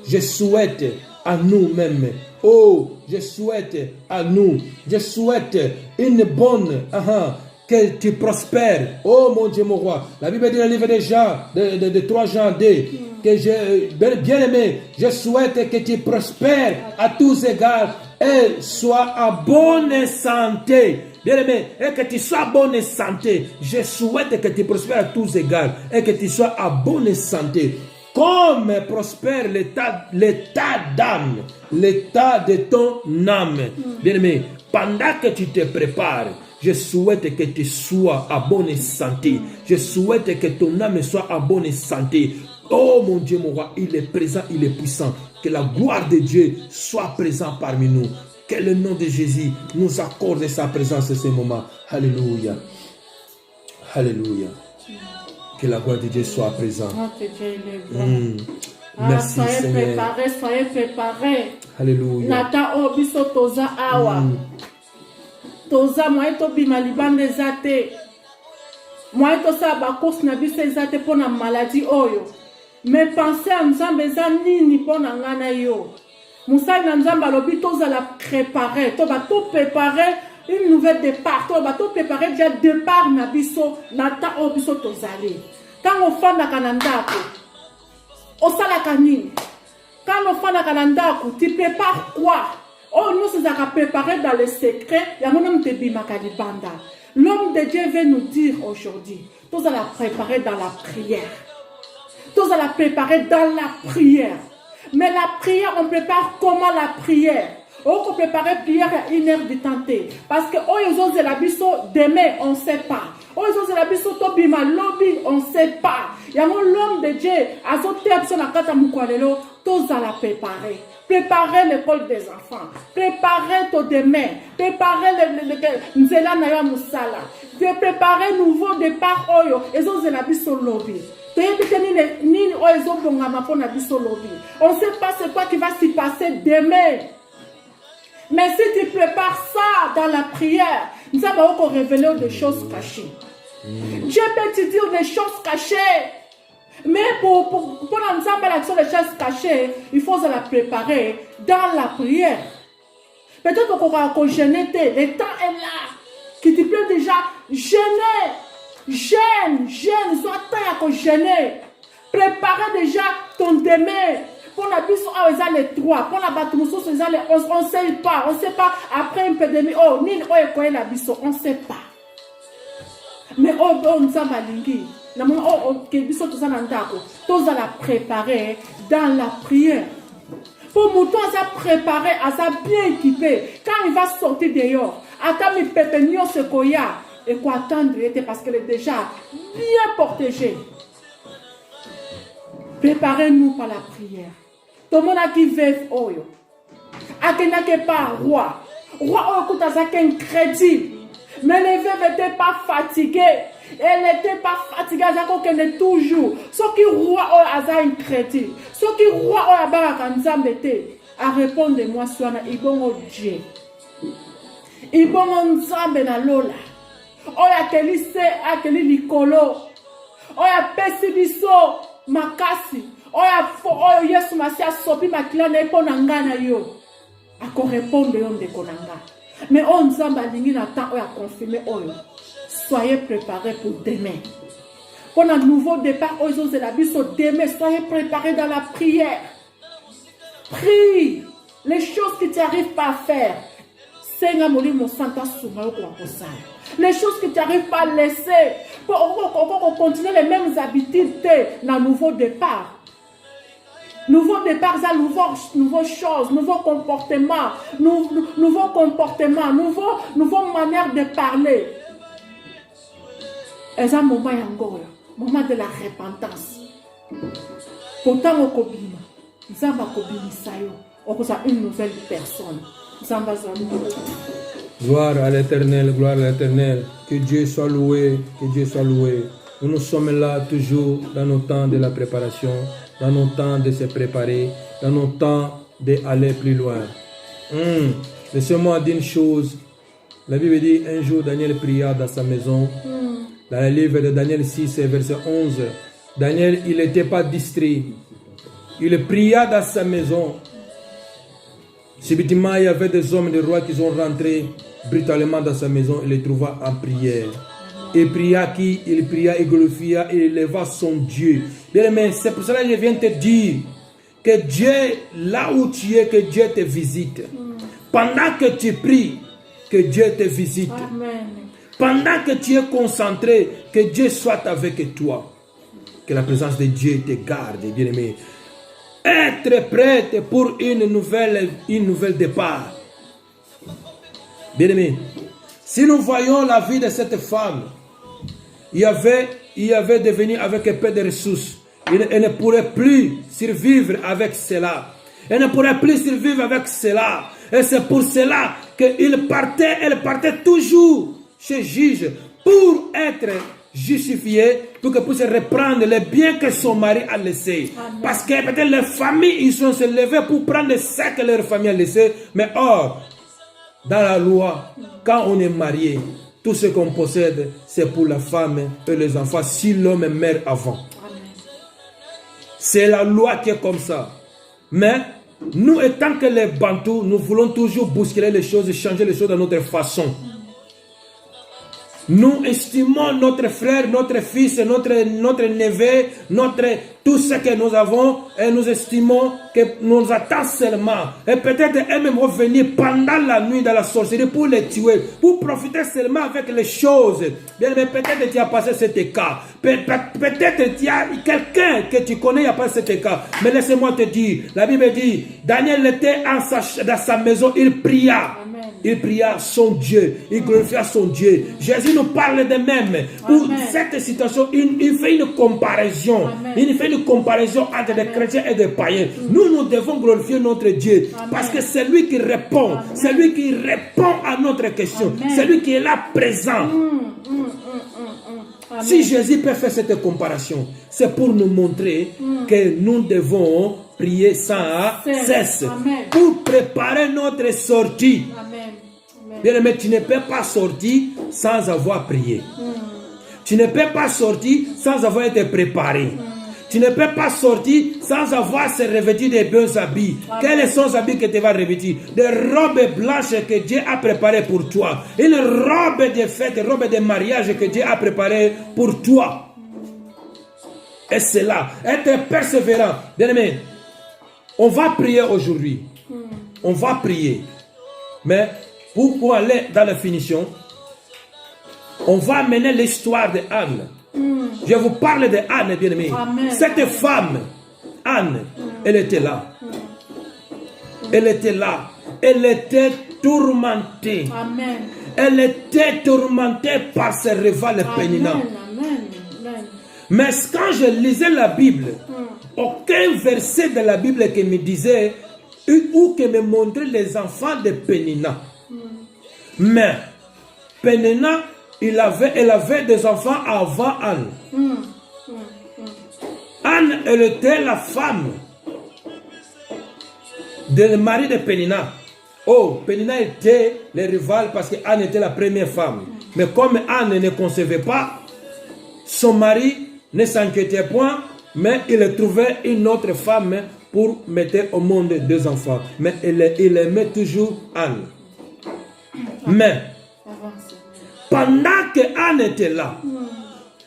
Je souhaite à nous-mêmes, je souhaite à nous, je souhaite une bonne, que tu prospères. Oh mon Dieu, mon roi. La Bible dit dans le livre de Jean, de 3 Jean 2, que bien aimé, je souhaite que tu prospères à tous égards et sois en bonne santé. Bien-aimé, et que tu sois en bonne santé. Je souhaite que tu prospères à tous égards et que tu sois en bonne santé. Comme prospère l'état d'âme, l'état de ton âme. Bien-aimé, pendant que tu te prépares, je souhaite que tu sois en bonne santé. Je souhaite que ton âme soit en bonne santé. Oh mon Dieu, mon roi, il est présent, il est puissant. Que la gloire de Dieu soit présente parmi nous. Que le nom de Jésus nous accorde sa présence en ce moment. Alléluia. Alléluia. Que la gloire de Dieu soit présente. Merci Seigneur. Soyez préparés. Alléluia. Nata obiso toza awa. Toza moye to bima libande zate. Moye to sa ba course na biso zate pour na maladie oyo. Mais pensez à Nzambe za nini pour na ngana yo. Moussa na Nzambe alobi toza la préparer. To ba to préparer une nouvelle départ. To ba to préparer déjà départ na biso nata obiso tozali. Quand on fait na kanandako. Osalaka nini? Quand on fait na kanandako, tu prépares quoi? Oh, nous sommes à préparer dans le secret. L'homme de Dieu veut nous dire aujourd'hui, nous allons préparer dans la prière. Nous allons préparer dans la prière. Mais la prière, on prépare comment la prière? On prépare la prière à 1 heure de tenter. Parce que oh, ils ont la biso demain, on ne sait pas. Oh, ils ont la biso tobima lobby, on ne sait pas. Il y a l'homme de Dieu, à son terme, sur la carte à Moukwalelo, tous allons préparer. Préparer l'école des enfants. Préparer ton demain. Préparer le Nzela Naya Moussala. Préparer nouveau départ Oyo. Ils ont la biso lobby. On ne sait pas ce quoi qui va s'y passer demain. Mais si tu prépares ça dans la prière, nous allons révéler des choses cachées. Dieu peut te dire des choses cachées. Mais pour l'action des choses cachées, il faut la préparer dans la prière. Peut-être qu'on va gêner, le temps est là. Qui te peut déjà gêner. Gêne, soit temps à gêner. Préparer déjà ton demain. Pour la biso, ils ont les 3. Pour la batumuso, ils ont les 11. On ne sait pas. On ne sait pas après une épidémie. Oh, ni quoi la biso. On ne sait pas. Mais oh, nous sommes à l'ingui. Nous allons la préparer dans la prière. Pour mouton, ça préparer, à ça bien équipé. Quand il va sortir dehors, attends, il peut tenir ce koya. Et quoi attendre, parce qu'elle est déjà bien protégée. Préparez-nous par la prière. Tout le monde a qui veut oyo. Akena ke pas roi. Roi écoute à ça qu'un crédit. Mais les veuves n'étaient pas fatiguées. Elle n'était pas fatiguée. Elle est toujours. Ce qui roi a un crédit. Ce qui roi a un était. À répondre moi sur un ibon Dieu. Ibon Nzambe na lola. Oya keli se akeli likolo. Oya pesi biso makasi. Oya yesu masia sopi makila na epona ngana yo. Ako répondre yo ndeko nanga. Mais on Nzambe alingi na temps oya confirmer oyo. Soyez préparés pour demain. Pour un nouveau départ, oyo la biso demain, soyez préparés dans la prière. Prie les choses que tu n'arrives pas à faire. Seigneur moli mon santa souma yo kwa kosala. Les choses que tu n'arrives pas à laisser pour continuer les mêmes habitudes dans le nouveau départ. Nouveau départ, ça, nouveau chose, nouveau comportement, nouveau comportement, nouveau manière de parler. Et ça, moment moment de la repentance. Pourtant, au Kobima, ça va Kobima Sayo, on a une nouvelle personne. Ça va Gloire à l'Éternel, gloire à l'Éternel. Que Dieu soit loué, que Dieu soit loué. Nous sommes là toujours dans nos temps de la préparation, dans nos temps de se préparer, dans nos temps d'aller plus loin. Laissez-moi dire une chose. La Bible dit, un jour Daniel pria dans sa maison. Dans le livre de Daniel 6, verset 11, Daniel, il n'était pas distrait. Il pria dans sa maison. Subitement, il y avait des hommes de roi qui sont rentrés brutalement dans sa maison et les trouva en prière. Il pria qui? Il pria, il glorifia, il éleva son Dieu. Bien aimé, c'est pour cela que je viens te dire que Dieu, là où tu es, que Dieu te visite. Pendant que tu pries, que Dieu te visite. Amen. Pendant que tu es concentré, que Dieu soit avec toi. Que la présence de Dieu te garde, bien aimé. Être prête pour une nouvelle départ. Bien aimé, si nous voyons la vie de cette femme, il y avait devenu avec un peu de ressources. Elle ne pourrait plus survivre avec cela. Elle ne pourrait plus survivre avec cela. Et c'est pour cela qu'elle partait toujours chez juge pour être justifié, pour que puisse reprendre les biens que son mari a laissés. Parce que peut-être les familles, ils sont se levés pour prendre ce que leur famille a laissé. Mais or, dans la loi, quand on est marié, tout ce qu'on possède, c'est pour la femme et les enfants, si l'homme meurt avant. C'est la loi qui est comme ça. Mais nous, étant que les Bantous, nous voulons toujours bousculer les choses, changer les choses de notre façon. Nous estimons notre frère, notre fils, notre neveu, tout ce que nous avons, et nous estimons que nous attend seulement. Et peut-être eux-mêmes vont venir pendant la nuit dans la sorcellerie pour les tuer, pour profiter seulement avec les choses. Bien, mais peut-être tu as passé cet cas. Peut-être tu as quelqu'un que tu connais, il n'y a pas cet cas. Mais laissez-moi te dire, la Bible dit, Daniel était dans sa maison, il pria. Il pria son Dieu, il glorifia son Dieu. Jésus nous parle de même. Pour cette situation, il fait une comparaison. Il fait une comparaison entre des chrétiens et des païens. Nous devons glorifier notre Dieu. Parce que c'est lui qui répond. C'est lui qui répond à notre question. C'est lui qui est là présent. Si Jésus peut faire cette comparaison, c'est pour nous montrer que nous devons prier sans cesse pour préparer notre sortie. Bien aimé, tu ne peux pas sortir sans avoir prié. Tu ne peux pas sortir sans avoir été préparé. Tu ne peux pas sortir sans avoir se revêtir des bons habits. Quels sont les habits que tu vas revêtir? Des robes blanches que Dieu a préparées pour toi. Une robe de fête, une robe de mariage que Dieu a préparée pour toi. Et c'est là, être persévérant. Bien aimé, on va prier aujourd'hui. On va prier. Mais pour aller dans la finition, on va amener l'histoire de Anne. Je vous parle de Anne, bien aimé. Cette femme, Anne, elle était là. Elle était là. Elle était tourmentée. Elle était tourmentée par ses rivales Pénina. Mais quand je lisais la Bible, aucun verset de la Bible qui me disait ou qui me montrait les enfants de Pénina. Mais Pénina, elle avait des enfants avant Anne. Anne, elle était la femme du mari de Pénina. Oh, Pénina était le rival parce que Anne était la première femme. Mais comme Anne ne concevait pas, son mari ne s'inquiétait point, mais il trouvait une autre femme pour mettre au monde deux enfants. Mais il aimait toujours Anne. Mais pendant que Anne était là,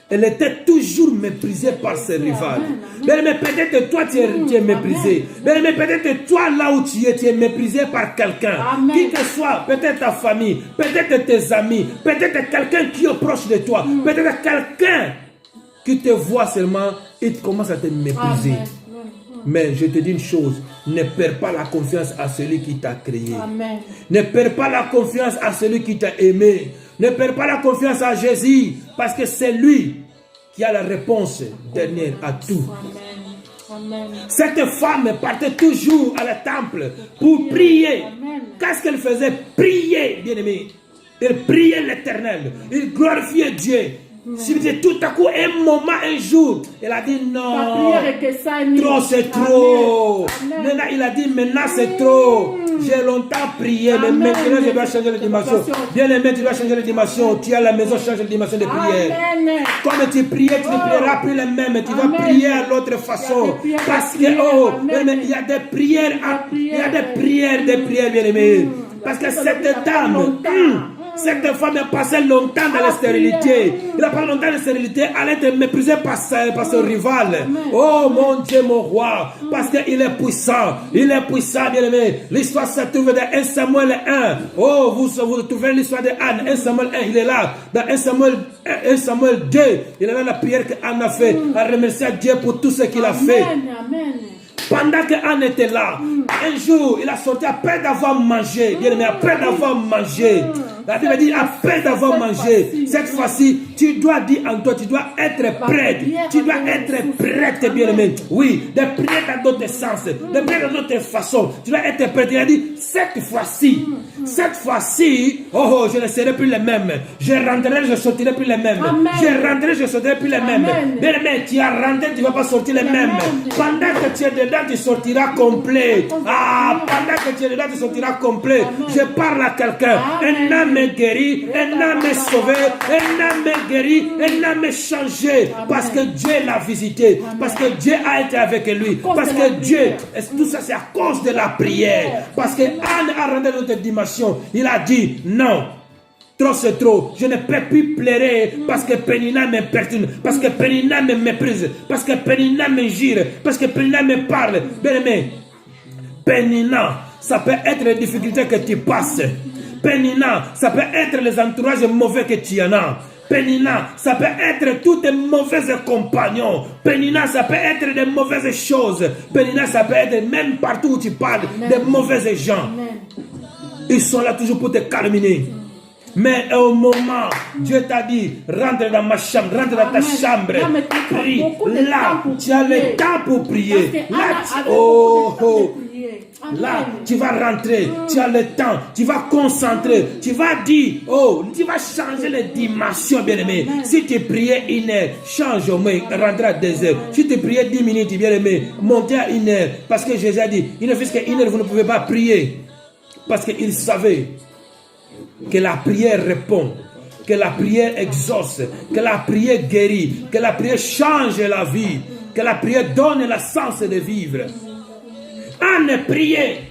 elle était toujours méprisée par ses rivales. Mais peut-être toi tu es méprisé. Mais peut-être toi là où tu es méprisé par quelqu'un. Qui que soit, peut-être ta famille, peut-être tes amis, peut-être quelqu'un qui est proche de toi, peut-être quelqu'un qui te voit seulement et commence à te mépriser. Mais je te dis une chose, ne perds pas la confiance à celui qui t'a créé. Amen. Ne perds pas la confiance à celui qui t'a aimé. Ne perds pas la confiance à Jésus, parce que c'est lui qui a la réponse dernière à tout. Amen. Cette femme partait toujours à la temple pour prier. Qu'est-ce qu'elle faisait? Prier, bien-aimé. Elle priait l'Éternel. Il glorifiait Dieu. Si tout à coup, un moment, un jour, elle a dit non, trop c'est trop. Maintenant, il a dit maintenant c'est trop. J'ai longtemps prié, mais maintenant je dois changer de dimension. Bien aimé, tu dois changer de dimension. Tu es à la maison, change de dimension de prière. Comme tu priais, tu ne prieras plus les mêmes. Tu vas prier à l'autre façon. Parce que, il y a des prières, il y a des prières, bien aimé. Parce que cette dame, cette femme a passé longtemps dans la stérilité. Il a passé longtemps dans la stérilité. Elle a été méprisée par son rival. Oh mon Dieu, mon roi. Parce qu'il est puissant. Il est puissant, bien aimé. L'histoire se trouve dans 1 Samuel 1. Oh, vous trouvez l'histoire de Anne. 1 Samuel 1, il est là. Dans 1 Samuel 2, il est là la prière qu'Anne a fait. Elle remercie Dieu pour tout ce qu'il a fait. Amen. Pendant que Anne était là, un jour, il a sorti après d'avoir mangé. Bien aimé, après d'avoir mangé. La Bible dit après d'avoir mangé. Cette fois-ci, tu dois dire en toi, tu dois être prête. Tu dois être prête, bien aimé. Oui, de prières dans d'autres sens, de prières dans d'autres façons. Tu dois être prête. Il a dit cette fois-ci, oh, je ne serai plus les mêmes. Je rentrerai, je sortirai plus les mêmes. Je rentrerai, je sortirai plus les mêmes. Bien aimé, tu as rentré, tu ne vas pas sortir les mêmes. Pendant que tu es dedans, tu sortiras complet. Pendant que tu es dedans, tu sortiras complet. Je parle à quelqu'un. Un âme est guéri, un âme est sauvé, un âme est guéri, un âme est changé. Parce que Dieu l'a visité. Parce que Dieu a été avec lui. Parce que Dieu, tout ça c'est à cause de la prière. Parce que Anne a rendu notre dimension. Il a dit non. Trop c'est trop. Je ne peux plus pleurer parce que Pénina m'impertune, parce que Pénina me méprise, parce que Pénina me gire, parce que Pénina me parle. Bien aimé, Pénina, ça peut être les difficultés que tu passes. Pénina, ça peut être les entourages mauvais que tu en as. Pénina, ça peut être tous tes mauvais compagnons. Pénina, ça peut être des mauvaises choses. Pénina, ça peut être même partout où tu parles, des mauvais gens. Ils sont là toujours pour te calmer. Mais au moment, Dieu t'a dit, rentre dans ma chambre, rentre dans ta chambre, prie. Là, tu as le temps pour prier. Là, tu vas rentrer, tu as le temps, tu vas concentrer, tu vas dire, tu vas changer les dimensions, bien aimé. Si tu priais 1 heure, change au moins, rentre à 2 heures. Si tu priais 10 minutes, bien aimé, montez à 1 heure. Parce que Jésus a dit, il ne fait qu'à 1 heure, vous ne pouvez pas prier. Parce qu'il savait que la prière répond, que la prière exauce, que la prière guérit, que la prière change la vie, que la prière donne le sens de vivre. Anne priait.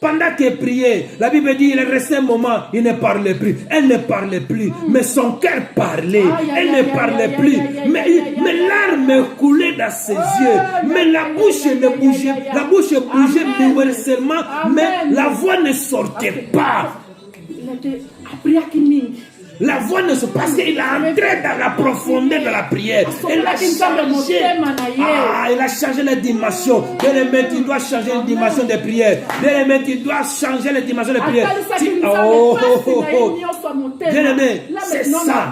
Pendant qu'elle priait, la Bible dit, il est resté un moment, il ne parlait plus. Elle ne parlait plus, mais son cœur parlait. Elle ne parlait plus, mais larmes coulaient dans ses yeux. Mais la bouche ne bougeait, la bouche bougeait seulement, mais la voix ne sortait pas. La voix ne se passe, il a entré dans la profondeur de la prière. Elle a changé. Il a changé les dimensions. Bien-aimé, tu dois changer les dimensions de prière. Bien-aimé, tu dois changer les dimensions de prière. Bien-aimé, c'est ça.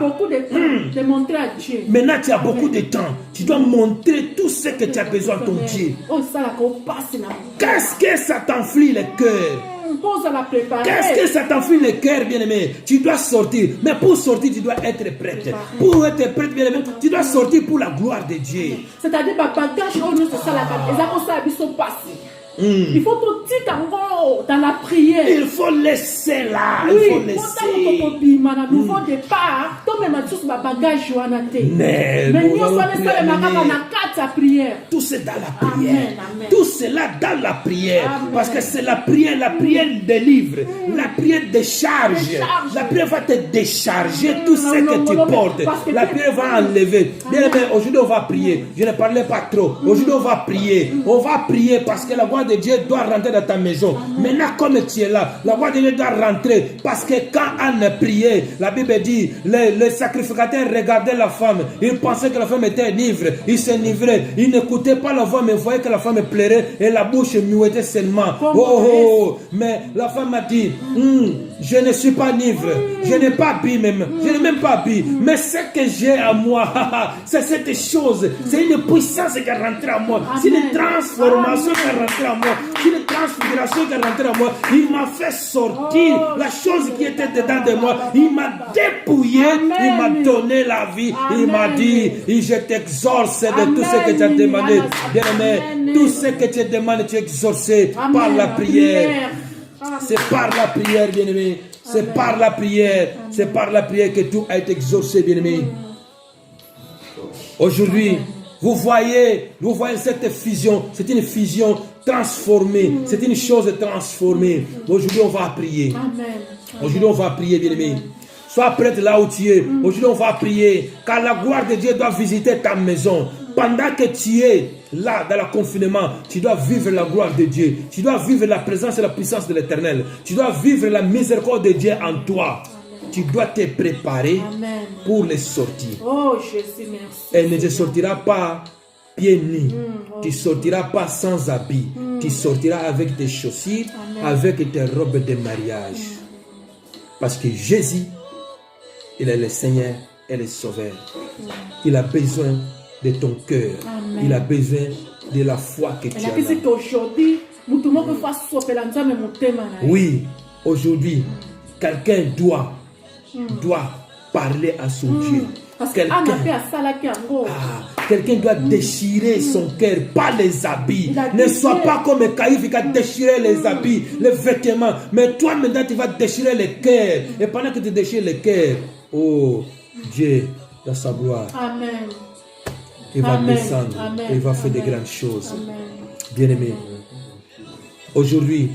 Maintenant, tu as beaucoup de temps. Tu dois montrer tout ce que tu as besoin de ton Dieu. Qu'est-ce que ça t'enflie le cœur? Qu'est-ce que ça t'enfuit le cœur, bien-aimé? Tu dois sortir. Mais pour sortir, tu dois être prête. Pour être prête, bien-aimé, tu dois sortir pour la gloire de Dieu. C'est-à-dire, c'est ça la il faut tout dans la prière. Il faut laisser là. Il faut laisser. Nouveau départ. Mais tout c'est dans la prière. Tout cela dans la prière. Parce que c'est la prière délivre. La prière décharge. La prière va te décharger tout ce que tu portes. La prière va enlever. Bien aimé, aujourd'hui on va prier. Je ne parlais pas trop. Aujourd'hui on va prier. On va prier parce que la voix de Dieu doit rentrer dans ta maison. Maintenant, comme tu es là, la voix de Dieu doit rentrer. Parce que quand Anne priait, la Bible dit, le sacrificateur regardait la femme. Il pensait que la femme était ivre. Il s'est ivre. délivrer. Il n'écoutait pas la voix, mais voyait que la femme pleurait et la bouche muettait seulement. Mais la femme a dit, je ne suis pas ivre, je n'ai pas bu même, je n'ai même pas bu, mais ce que j'ai à moi, c'est cette chose, c'est une puissance qui est rentrée à moi, c'est une transformation qui est rentrée à moi, c'est une transfiguration qui est rentrée à moi. Il m'a fait sortir la chose qui était dedans de moi, il m'a dépouillé, il m'a donné la vie, il m'a dit, je t'exorce de tout ce que tu as demandé. Bien-aimé, tout ce que tu demandes, tu es exorcé par la prière. C'est par la prière, bien-aimé. C'est par la prière. C'est par la prière que tout a été exaucé, bien-aimé. Aujourd'hui, vous voyez cette fusion. C'est une fusion transformée. C'est une chose transformée. Aujourd'hui, on va prier. Aujourd'hui, on va prier, bien-aimé. Sois prête là où tu es. Aujourd'hui, on va prier. Car la gloire de Dieu doit visiter ta maison. Pendant que tu es là dans le confinement, tu dois vivre la gloire de Dieu. Tu dois vivre la présence et la puissance de l'Éternel. Tu dois vivre la miséricorde de Dieu en toi. Tu dois te préparer pour les sorties. Oh Jésus, merci. Elle ne te sortira pas pieds nus. Tu ne sortiras pas sans habit. Tu sortiras avec tes chaussures, avec tes robes de mariage. Parce que Jésus, il est le Seigneur et le Sauveur. Il a besoin de ton cœur. Il a besoin de la foi que tu as. Oui, aujourd'hui, quelqu'un doit parler à son Dieu. Quelqu'un doit déchirer son cœur, pas les habits. Ne sois pas comme Caïphe qui a déchiré les habits, les vêtements. Mais toi maintenant, tu vas déchirer le cœur. Et pendant que tu déchires le cœur, oh Dieu, dans sa gloire. Amen. Il va descendre. Il va faire de grandes choses. Bien-aimés, aujourd'hui,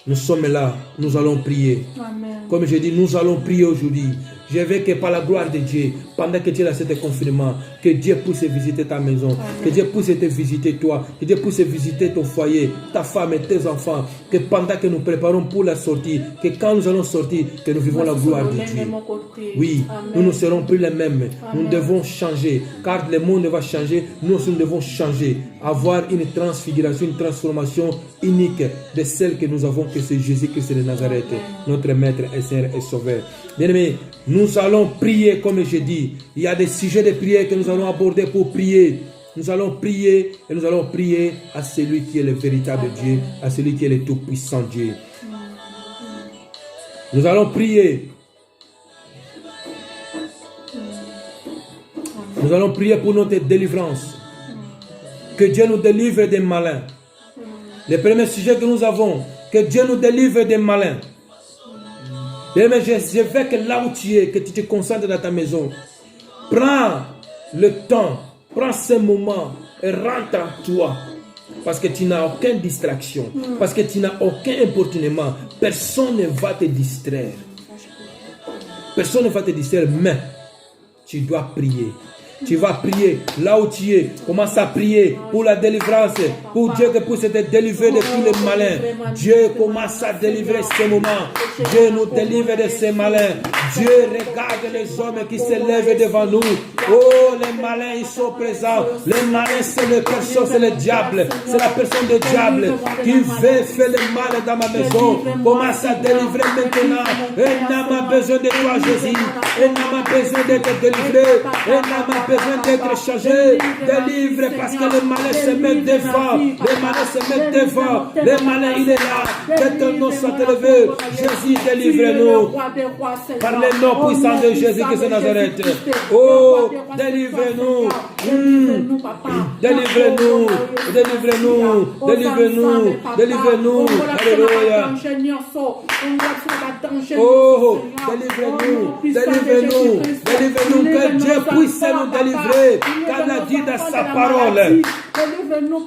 nous sommes là. Nous allons prier. Amen. Comme je dis, nous allons prier aujourd'hui. Je veux que par la gloire de Dieu, pendant que tu es dans cet confinement, que Dieu puisse visiter ta maison, que Dieu puisse te visiter toi, que Dieu puisse visiter ton foyer, ta femme et tes enfants, que pendant que nous préparons pour la sortie, que quand nous allons sortir, que nous vivons la gloire de Dieu. Oui, nous ne serons plus les mêmes. Nous devons changer, car le monde va changer, nous aussi nous devons changer, avoir une transfiguration, une transformation unique de celle que nous avons, que c'est Jésus-Christ de Nazareth, notre Maître et Seigneur et Sauveur. Bien-aimés, nous allons prier, comme je dis. Il y a des sujets de prière que nous allons aborder pour prier. Nous allons prier et nous allons prier à celui qui est le véritable Dieu, à celui qui est le tout-puissant Dieu. Nous allons prier. Nous allons prier pour notre délivrance. Que Dieu nous délivre des malins. Le premier sujet que nous avons, que Dieu nous délivre des malins. Mais je veux que là où tu es, que tu te concentres dans ta maison. Prends le temps, prends ce moment et rentre en toi. Parce que tu n'as aucune distraction. Parce que tu n'as aucun importunement. Personne ne va te distraire. Personne ne va te distraire, mais tu dois prier. Tu vas prier là où tu es. Commence à prier pour la délivrance. Pour Dieu que puisse te délivrer de tous les malins. Dieu commence à délivrer ce moment. Dieu nous délivre de ces malins. Dieu regarde les hommes qui se lèvent devant nous. Oh, les malins, ils sont présents. Les malins, c'est le personne, c'est le diable. C'est la personne du diable qui veut faire le mal dans ma maison. Commence à délivrer maintenant. Il n'a pas besoin de toi, Jésus. Il n'a pas besoin d'être délivré. Il n'a pas besoin d'être changé. Délivre parce que le malin se met devant. Le malin se met devant. Le malin, il est là. Que ton nom soit élevé. Jésus, délivre-nous. Par le nom puissant de Jésus-Christ de Nazareth. Oh, délivre-nous. Délivre-nous. Délivre-nous. Délivre-nous. Délivre-nous. Alléluia. Oh, délivre-nous. Délivre-nous. Délivre-nous. Que Dieu puisse nous délivrer. Car il a dit dans sa parole.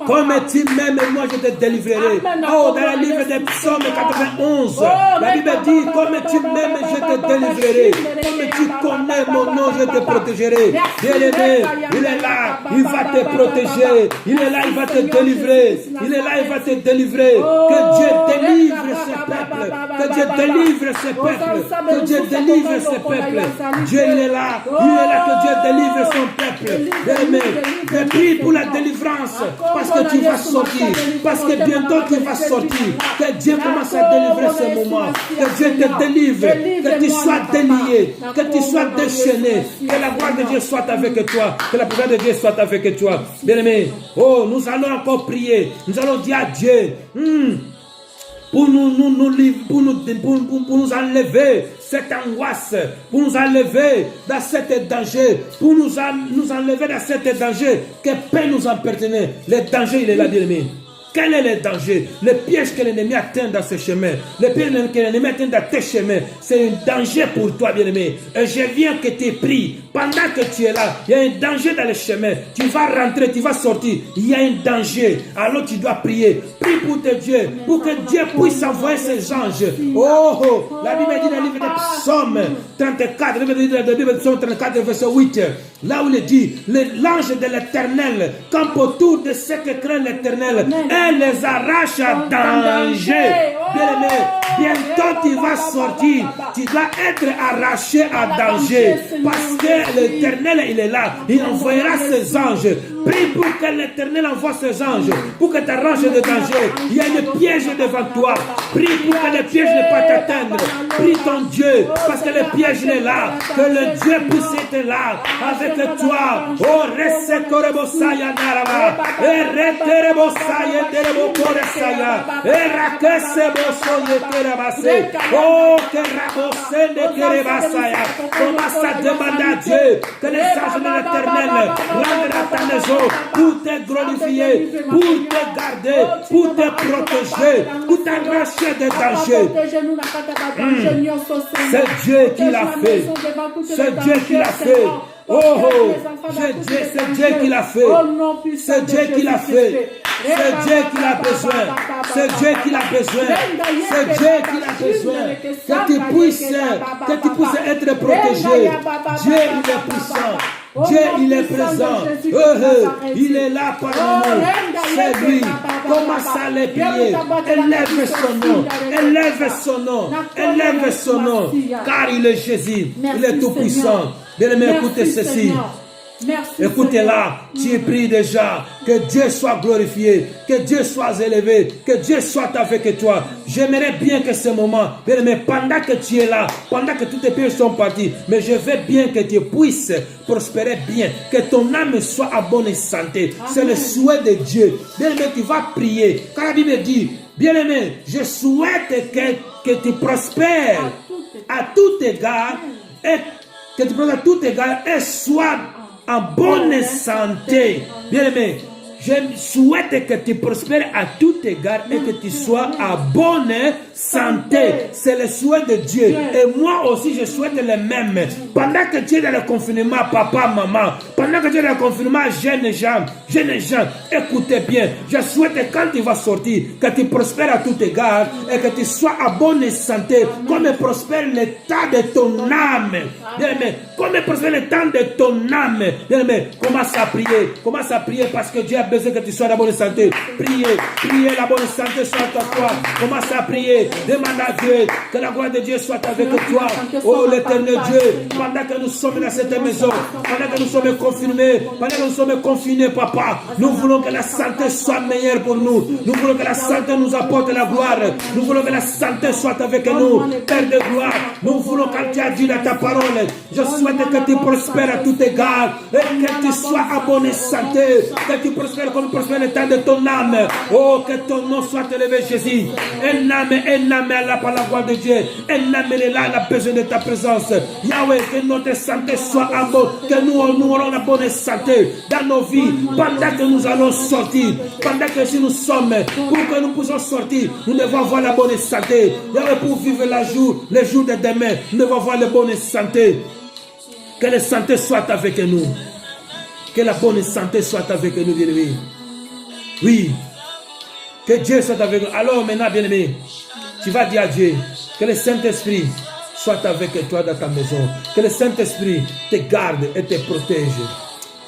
Comme tu m'aimes, moi je te délivrerai. Oh, dans le livre des psaumes 91, la Bible dit, comme tu m'aimes, je te délivrerai. Comme tu connais mon nom, je te protégerai. Bien-aimé, il est là, il va te protéger. Il est là, il va te délivrer. Il est là, il va te délivrer. Que Dieu délivre ce peuple. Que Dieu délivre ce peuple. Que Dieu délivre ce peuple. Dieu, il est là. Il est là, que Dieu délivre son peuple. Bien-aimé, je prie pour la délivrance. Parce que tu vas sortir. Parce que bientôt tu vas sortir. Que Dieu commence à délivrer ce moment. Que Dieu te délivre. Que tu sois délié. Que tu sois déchaîné. Que la gloire de Dieu soit avec toi. Que la présence de Dieu soit avec toi. Bien-aimé, oh, nous allons encore prier. Nous allons dire à Dieu. Pour nous enlever cette angoisse, pour nous enlever dans cet danger, pour nous enlever dans cet danger que peut nous appartenir. Le danger, il est là, bien-aimé. Quel est le danger? Le piège que l'ennemi atteint dans ce chemin, le piège que l'ennemi atteint dans tes chemins, c'est un danger pour toi, bien-aimé. Et je viens que tu pries. Pendant que tu es là, il y a un danger dans le chemin. Tu vas rentrer, tu vas sortir. Il y a un danger. Alors tu dois prier. Prie pour tes dieux, pour que Dieu puisse envoyer ses anges. Oh, la Bible dit dans le livre de Psaume 34, le livre de Psaume 34, verset 8, là où il dit, l'ange de l'Éternel campe autour de ceux qui craignent l'Éternel et les arrache à danger. Bien-aimé, bientôt tu vas sortir. Tu dois être arraché à danger. Parce que l'Éternel, il est là. Il envoyera ses anges. Prie pour que l'Éternel envoie ses anges. Pour que tu arraches de danger. Il y a une piège devant toi. Prie pour que le piège ne pas t'atteindre. Prie ton Dieu. Parce que le piège est là. Que le Dieu puisse être là. Avec toi. Oh, reste korebosaya narava. Et reterebosaya terebokoresaya. Et rakesebosoye terebase. Oh, que rabose de terebasaya. Commence à demander à Dieu que les anges de l'Éternel rendent à ta maison pour te glorifier, pour te garder, pour te protéger, pour t'arracher des dangers. C'est Dieu qui l'a fait. C'est Dieu qui l'a fait. Oh, c'est Dieu qui l'a fait. C'est Dieu qui l'a fait. C'est Dieu qui a besoin. C'est Dieu qui a besoin. C'est Dieu qui a besoin. Que tu puisses être protégé. Dieu, il est puissant. Dieu, il est présent. Il est là parmi nous. C'est lui. Commence à les prier. Élève son nom. Élève son nom. Élève son nom. Car il est Jésus. Il est tout puissant. Bien-aimé, écoutez ceci. Écoutez là, tu pries déjà, que Dieu soit glorifié, que Dieu soit élevé, que Dieu soit avec toi. J'aimerais bien que ce moment, bien aimé, pendant que tu es là, pendant que tous tes péchés sont partis, mais je veux bien que tu puisses prospérer bien, que ton âme soit en bonne santé. C'est le souhait de Dieu. Bien aimé, tu vas prier. Car la Bible dit, bien aimé, je souhaite que tu prospères à tout égard, et que tu prospères à tout égard et sois en bonne santé. Bien aimé, je souhaite que tu prospères à tout égard et que tu sois en bonne santé. C'est le souhait de Dieu. Et moi aussi, je souhaite le même. Pendant que tu es dans le confinement, papa, maman, pendant que tu es dans le confinement, jeunes gens, écoutez bien. Je souhaite que quand tu vas sortir, que tu prospères à tout égard et que tu sois en bonne santé, comme prospère l'état de ton âme. Bien aimé, comme prospère l'état de ton âme. Bien aimé, commence à prier parce que Dieu a besoin que tu sois en bonne santé. Priez, la bonne santé soit à toi. Commence à prier, demande à Dieu que la gloire de Dieu soit avec toi. Oh l'éternel Dieu, pendant que nous sommes dans cette maison, pendant que nous sommes confinés, pendant que nous sommes confinés, papa, nous voulons que la santé soit meilleure pour nous. Nous voulons que la santé nous apporte la gloire. Nous voulons que la santé soit avec nous. Père de gloire, nous voulons, quand tu as dit dans ta parole, je souhaite que tu prospères à tout égard et que tu sois en bonne santé, que tu prospères comme prospère le temps de ton âme. Oh, que ton nom soit élevé, Jésus. Un âme est là par la gloire de Dieu. Un âme est là, elle a besoin de ta présence. Yahweh, que notre santé soit en bonne, que nous aurons la bonne santé dans nos vies, pendant que nous allons sortir, pendant que si nous sommes, pour que nous puissions sortir, nous devons avoir la bonne santé. Yahweh, pour vivre les jours de demain, nous devons avoir la bonne santé. Que la santé soit avec nous. Que la bonne santé soit avec nous, bien-aimés. Oui. Que Dieu soit avec nous. Alors maintenant, bien-aimés, tu vas dire à Dieu que le Saint-Esprit soit avec toi dans ta maison. Que le Saint-Esprit te garde et te protège.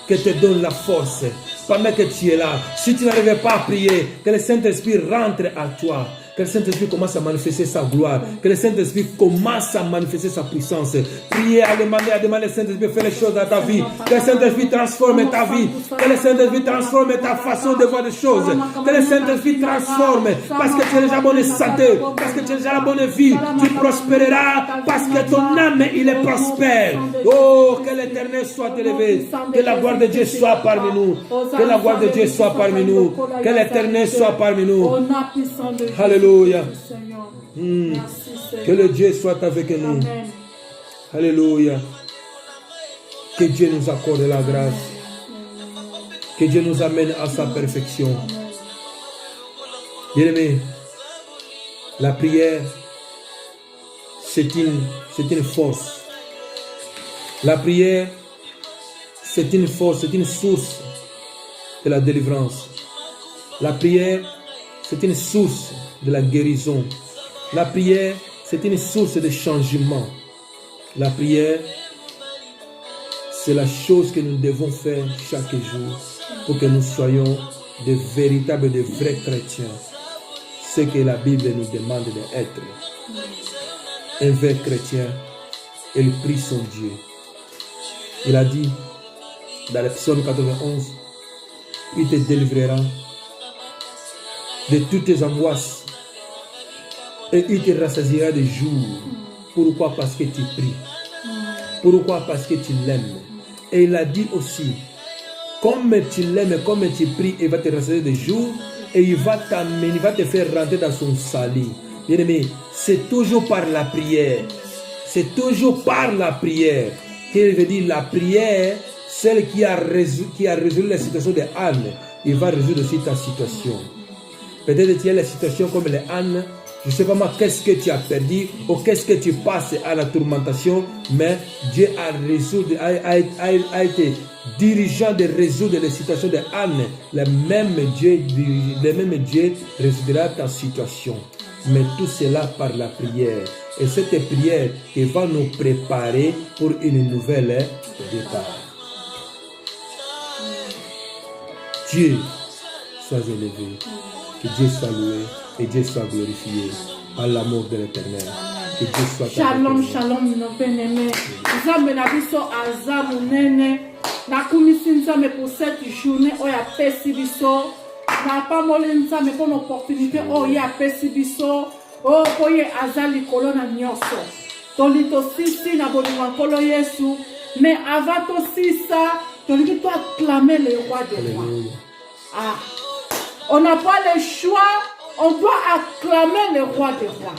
Que te donne la force. Pendant que tu es là, si tu n'arrives pas à prier, que le Saint-Esprit rentre à toi. Que le Saint-Esprit commence à manifester sa gloire. Que le Saint-Esprit commence à manifester sa puissance. Priez à demander au Saint-Esprit de faire les choses dans ta vie. Que le Saint-Esprit transforme ta vie. Que le Saint-Esprit transforme ta façon de voir les choses. Que le Saint-Esprit transforme. Parce que tu es déjà bonne santé. Parce que tu es déjà la bonne vie. Tu prospéreras. Parce que ton âme, il est prospère. Oh, que l'Éternel soit élevé. Que la gloire de Dieu soit parmi nous. Que la gloire de Dieu soit parmi nous. Que l'Éternel soit parmi nous. Alléluia. Que le Dieu soit avec nous. Amen. Alléluia. Que Dieu nous accorde la grâce. Que Dieu nous amène à sa perfection. Bien-aimés, la prière, c'est une force. La prière, c'est une force, c'est une source de la délivrance. La prière, c'est une source de la guérison. La prière, c'est une source de changement. La prière, c'est la chose que nous devons faire chaque jour pour que nous soyons de véritables, de vrais chrétiens. Ce que la Bible nous demande d'être. Un vrai chrétien, il prie son Dieu. Il a dit dans le psaume 91, il te délivrera de toutes tes angoisses et il te rassasiera de jours. Pourquoi? Parce que tu pries. Pourquoi? Parce que tu l'aimes. Et il a dit aussi, comme tu l'aimes, comme tu pries, il va te rassasier de jours et il va t'amener, il va te faire rentrer dans son salut. Bien aimé, c'est toujours par la prière. C'est toujours par la prière. Qu'il veut dire la prière, celle qui a résolu la situation de Anne, il va résoudre aussi ta situation. Peut-être que tu as la situation comme les Anne. Je ne sais pas moi qu'est-ce que tu as perdu ou qu'est-ce que tu passes à la tourmentation, mais Dieu a été dirigeant de résoudre les situations de Anne. Le même Dieu résoudra ta situation. Mais tout cela par la prière. Et cette prière qui va nous préparer pour une nouvelle départ. Dieu soit élevé. Que Dieu soit loué et Dieu soit glorifié à l'amour de l'Éternel. Que Dieu soit Shalom, shalom, nos bien-aimés. Nzambe na biso aza munene. Nakumisi Nzambe pour cette journée oyo apesi biso. Na pamoli Nzambe pour l'opportunité oyo apesi biso. Oh, oye aza likolo na nyonso. Toli tosisi na bolingo nkolo Yesu. Mais avant tosisa, toli to acclamer le roi des rois. Ah. On n'a pas le choix, on doit acclamer le roi des rois.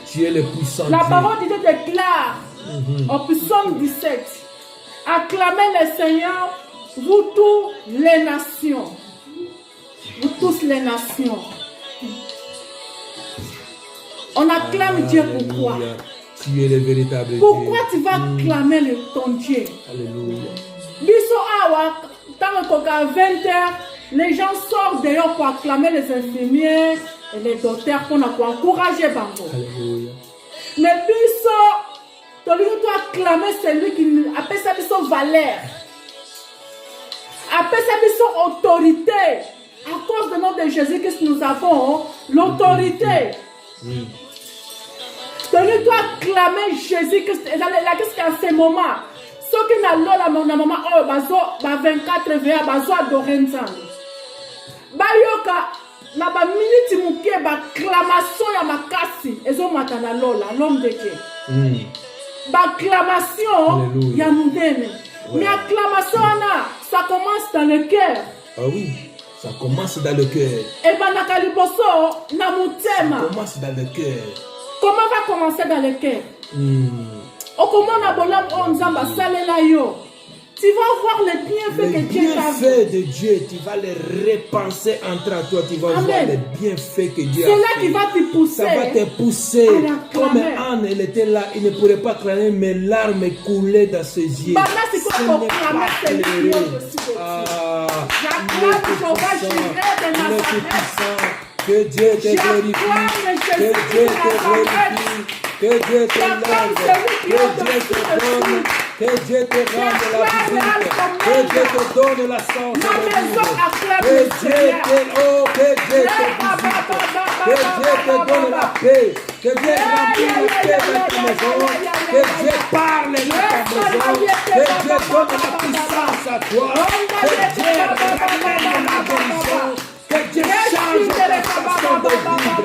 Tu es le puissant. La parole de Dieu déclare au psaume 17, acclamez le Seigneur, vous tous les nations. Vous tous les nations. On acclame Dieu pourquoi? Tu es le véritable Pourquoi Dieu. tu vas acclamer ton Dieu? Alléluia. Biso awa, tant qu'à 20h, les gens sortent dehors pour acclamer les infirmiers et les docteurs pour encourager Bango. Alléluia. Mais biso, tu dois acclamer celui qui appelle ça biso valeur. Appelle ça biso autorité. À cause du nom de Jésus-Christ, nous avons l'autorité. Tu dois acclamer Jésus-Christ. Et qu'est-ce qu'à ce moment? Ce qui n'a pas la maman, oh, bazo, 24 VA, bazo adorer Nzambe. Bayoka, na ba minute muke, ba clamation ya makasi, ezo matana lola, l'homme de Dieu. Ba clamation ya mundene. Mais acclamation ça commence dans le cœur. Ah oui, ça commence dans le cœur. Et ben na liboso na mutema. Ça commence dans le cœur. Comment va commencer dans le cœur? Comment na bolam on Nzamba salela yo. Tu vas voir les bienfaits que Dieu t'a fait. Les bienfaits de Dieu, tu vas les repenser entre toi. Tu vas voir les bienfaits que Dieu a fait. C'est là qui va te pousser. Ça va te pousser. Comme Anne, elle était là, il ne pourrait pas clamer, mais larmes coulaient dans ses yeux. Que Dieu te glorifie. Que Dieu te glorifie. Que Dieu te lève. Que Dieu te donne. Que Dieu te rende la visite. Que Dieu te donne la chance de vivre. Que Dieu te visite. Que Dieu te donne la paix. Que Dieu remplisse la paix dans ta maison. Que Dieu parle dans ta maison. Que Dieu donne la puissance à toi. Que Dieu ramène la guérison. Que Dieu change ta façon de vivre.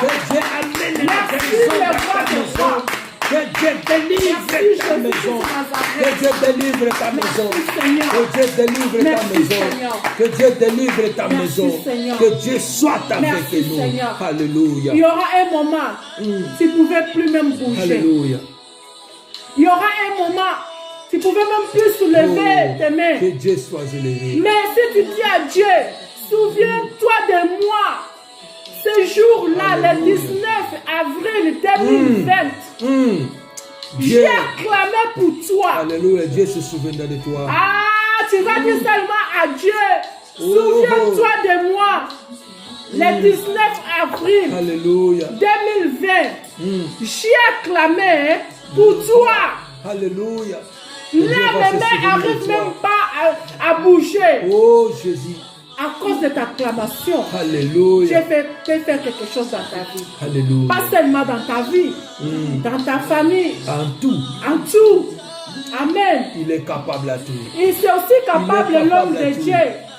Que Dieu amène la guérison dans ta maison. Que Dieu délivre ta maison. Que Dieu délivre ta maison. Que Dieu délivre ta maison. Que Dieu délivre ta maison. Que Dieu soit avec nous. Alléluia. Il y aura un moment, tu ne pouvais plus même bouger. Alléluia. Il y aura un moment, tu ne pouvais même plus soulever tes mains. Que Dieu soit élevé. Mais si tu dis à Dieu, souviens-toi de moi. Ce jour-là, le 19 avril 2020, j'ai acclamé pour toi. Alléluia, Dieu se souviendra de toi. Ah, tu vas dire seulement à Dieu, souviens-toi de moi. Le 19 avril Alléluia. 2020, j'ai acclamé pour toi. Alléluia. Là, mes mains n'arrivent même pas à bouger. Oh Jésus. À cause de ta acclamation, Alléluia. Dieu peut faire quelque chose dans ta vie. Alléluia. Pas seulement dans ta vie, dans ta famille, En tout. en tout. Amen. Il est capable à tout. Il est aussi capable, l'homme de Dieu.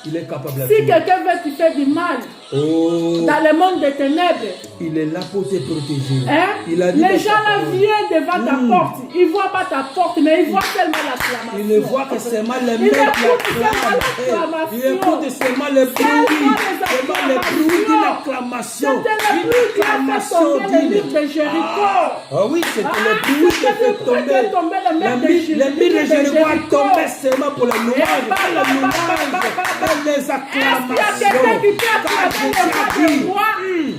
Il est capable à Si tout. quelqu'un veut te faire du mal Oh. dans le monde des ténèbres, Il est là pour te protéger. hein? Il a dit Les dans gens sa là parole. viennent devant ta porte. Ils ne voient pas ta porte, mais ils voient seulement l'acclamation. Il ne voit que seulement les Il mains qui écoute seulement acclament. l'acclamation. Il écoute seulement les bruits. Seulement les bruits de l'acclamation. C'était le bruit qui a fait tomber le mur de Jéricho. Ah oui, c'était le bruit qui a fait tomber. Les murs de Jéricho ont tombé seulement pour les louanges. Pas les louanges, pas les Est-ce qu'il y a acclamations. quelqu'un qui peut Car acclamer Jésus le a roi de dit, roi?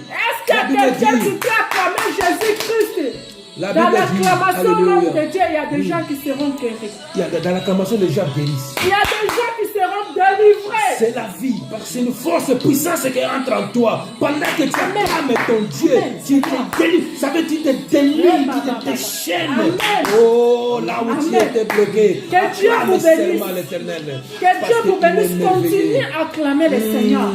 Est-ce qu'il y a La Bible quelqu'un dit. qui peut acclamer Jésus-Christ? La Dans Bible dit, l'acclamation alléluia. l'homme de Dieu, il y a des gens qui seront guéris. Dans l'acclamation, les gens guérissent. Il y a des gens qui seront délivrés. C'est la vie, parce que c'est une force puissance qui entre en toi. Pendant que tu acclames ton Dieu, tu te délivres. Ça veut dire que tu te délivres, tu te déchaînes. Oh, là où tu étais bloqué. Que Dieu Acclame vous bénisse. seulement l'Éternel. Que Dieu vous bénisse. Continuez à acclamer le Seigneur.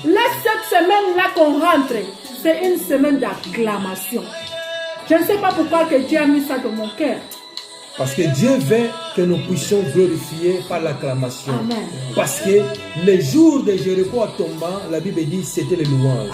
Laisse cette semaine-là qu'on rentre. C'est une semaine d'acclamation. Je ne sais pas pourquoi que Dieu a mis ça dans mon cœur. Parce que Dieu veut que nous puissions glorifier par l'acclamation. Amen. Parce que les jours de Jéricho tombant, la Bible dit c'était les louanges.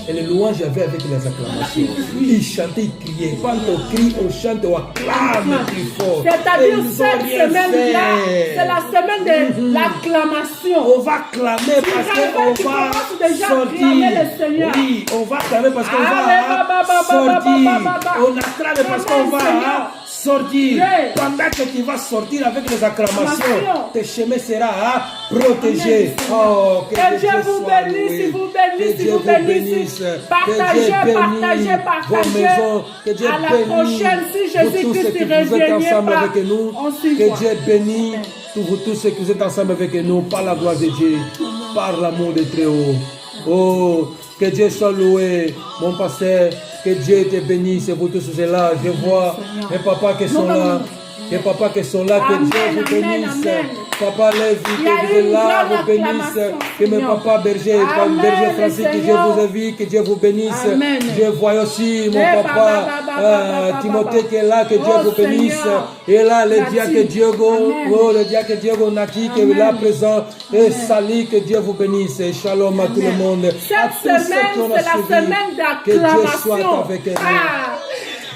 Et les louanges avaient avec les acclamations. Ils chantaient, ils criaient. Quand on crie, on chante, on acclame plus fort. Et C'est-à-dire ils cette ont rien semaine-là, fait. c'est la semaine de l'acclamation. On va clamer parce qu'on va déjà sortir. clamer le Seigneur. Oui, on va clamer parce qu'on Allez, va sortir. On acclame acclame parce qu'on va sortir. Pendant que tu vas sortir avec les acclamations, tes chemins seront protégés. Oh, que Dieu vous bénisse, vous bénisse, que Dieu vous bénisse. Partagez, partagez, partagez. Que Dieu À la bénisse prochaine, si vous tous ceux Jésus-Christ qui vous êtes revient ensemble pas, avec nous. on s'y Que voit. Dieu bénisse vous tous ceux qui vous êtes ensemble avec nous par la gloire de Dieu, par l'amour de Très-Haut. Oh, que Dieu soit loué, mon pasteur. Que Dieu te bénisse, vous tous ceux-là. Je vois mes papas qui sont là. Les papas qui sont là, que Dieu vous bénisse. Papa Lévi, que vous êtes là, vous bénisse. Que mes papas berger, berger Francis, que Dieu vous invite, que Dieu vous bénisse. Je vois aussi mon papa Timothée qui est là, que Dieu vous bénisse. Et là, le diacre Diogo, le diacre Diogo Naki qui est là présent. Et Sali, que Dieu vous bénisse. Et shalom à tout le monde. Cette semaine, c'est la semaine d'acclamation.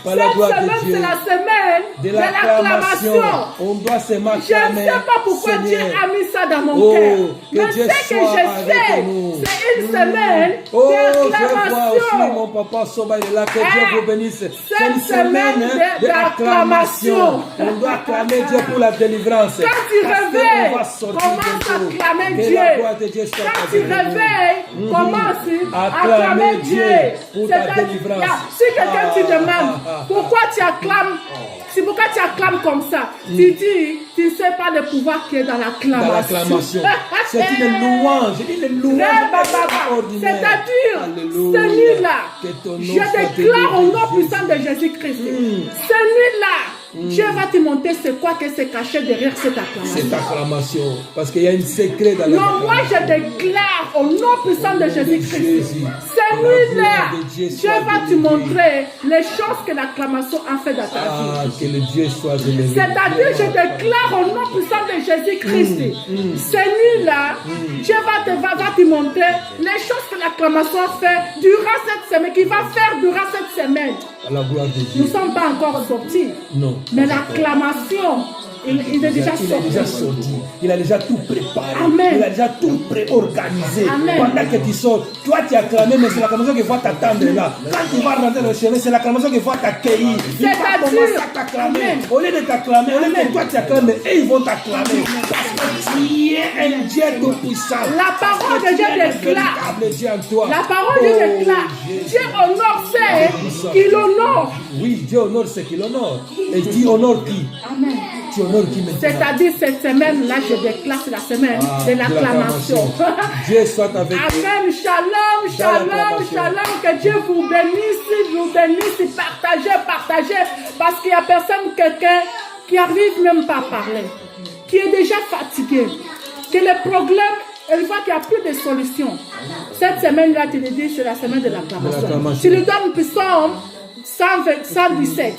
Par la gloire de Dieu, c'est la semaine de l'acclamation. On doit se marquer. Je ne sais pas pourquoi Dieu a mis ça dans mon cœur. Mais ce que je sais, c'est une semaine je vois aussi mon papa Soba est là. Que Dieu vous bénisse. C'est une semaine d'acclamation. On doit acclamer Dieu pour la délivrance. Quand tu réveilles, commence à acclamer Dieu. Quand tu réveilles, commence à acclamer Dieu. Pour ta délivrance. Si quelqu'un te demande pourquoi tu acclames, c'est pourquoi tu acclames comme ça? Tu dis, tu ne sais pas le pouvoir qui est dans l'acclamation. Dans l'acclamation. C'est une louange. Une louange extraordinaire. C'est-à-dire, cette nuit-là, je déclare au nom puissant de Jésus-Christ. Cette nuit-là, Dieu va te montrer c'est quoi que c'est caché derrière cette acclamation. Cette acclamation. Parce qu'il y a un secret dans non, moi je déclare au nom puissant de Jésus-Christ. Cette nuit-là, Dieu va te montrer les choses que l'acclamation a fait dans ta vie. Que le Dieu soit élevé. C'est-à-dire, je déclare au nom puissant de Jésus-Christ. Cette nuit-là, Dieu va te montrer les choses que l'acclamation a fait durant cette semaine, qu'il va faire durant cette semaine. À la gloire de Dieu. Nous ne sommes pas encore sortis. Non. Mais l'acclamation, il est déjà sorti. Il est déjà sorti. Il a déjà tout préparé. Amen. Il a déjà tout pré-organisé. Amen. Pendant que tu sors, toi tu as acclamé, mais c'est l'acclamation qui va t'attendre là. Quand tu vas rentrer dans le chemin, c'est l'acclamation qui va t'accueillir. Il va commencer à t'acclamer. Au lieu de t'acclamer, au lieu que toi tu acclames, eux ils vont t'acclamer. Parce que tu es un Dieu tout-puissant. La parole de Dieu déclare. La parole de Dieu déclare. Dieu honore ceux qu'il honore. Oui, Dieu honore ceux qu'il honore. Et tu honores qui? Amen. Tu honores qui maintenant? C'est-à-dire cette semaine-là, je déclare c'est la semaine de l'acclamation. Dieu soit avec vous. Amen. Shalom, shalom, shalom. Que Dieu vous bénisse. Partagez. Parce qu'il n'y a quelqu'un qui n'arrive même pas à parler, qui est déjà fatigué, que le problème, elle voit qu'il n'y a plus de solution. Cette semaine-là, tu lui dis, c'est la semaine de l'acclamation. Tu lui donnes psaume 117.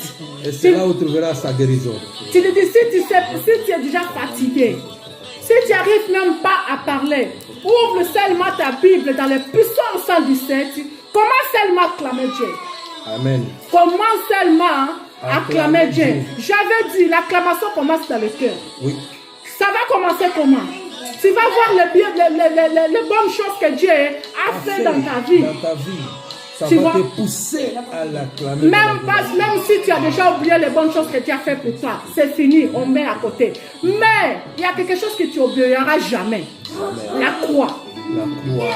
Et c'est là où tu trouveras sa guérison. Tu lui dis, si tu es déjà fatigué, si tu n'arrives même pas à parler, ouvre seulement ta Bible dans le psaume 117. Commence seulement à acclamer Dieu. Amen. Commence seulement à acclamer Dieu. J'avais dit, l'acclamation commence dans le cœur. Oui. Ça va commencer comment? Tu vas voir les bonnes choses que Dieu a fait dans ta vie. Dans ta vie. Ça Tu va vois? te pousser à l'acclamer. Même si tu as déjà oublié les bonnes choses que Dieu a fait pour toi, c'est fini, on met à côté. Mais il y a quelque chose que tu n'oublieras jamais. Amen. La croix. La croix.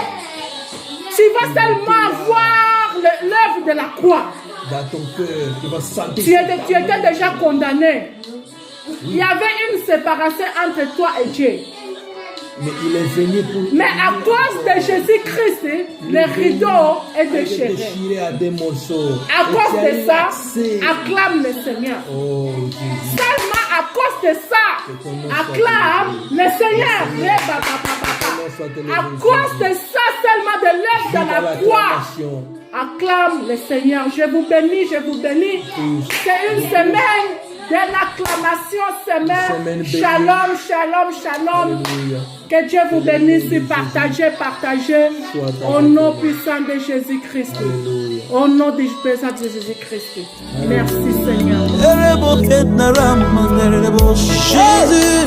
Tu vas seulement voir l'œuvre de la croix. Dans ton cœur, tu vas sentir. Tu étais déjà condamné. Il y avait une séparation entre toi et Dieu. Mais il est venu pour. Mais à cause de Jésus-Christ, le rideau est déchiré. À des morceaux. À cause de ça, acclame le Seigneur. Oh, Jésus. Seulement à cause de ça, acclame le Seigneur. À cause de ça, seulement de l'œuvre de la croix, acclame le Seigneur. Je vous bénis. C'est une semaine de l'acclamation, semaine. Shalom. Alléluia. Que Dieu vous bénisse. Partagez. Au nom puissant de Jésus-Christ. Alléluia. Au nom puissant de Jésus-Christ. Merci Seigneur. Jésus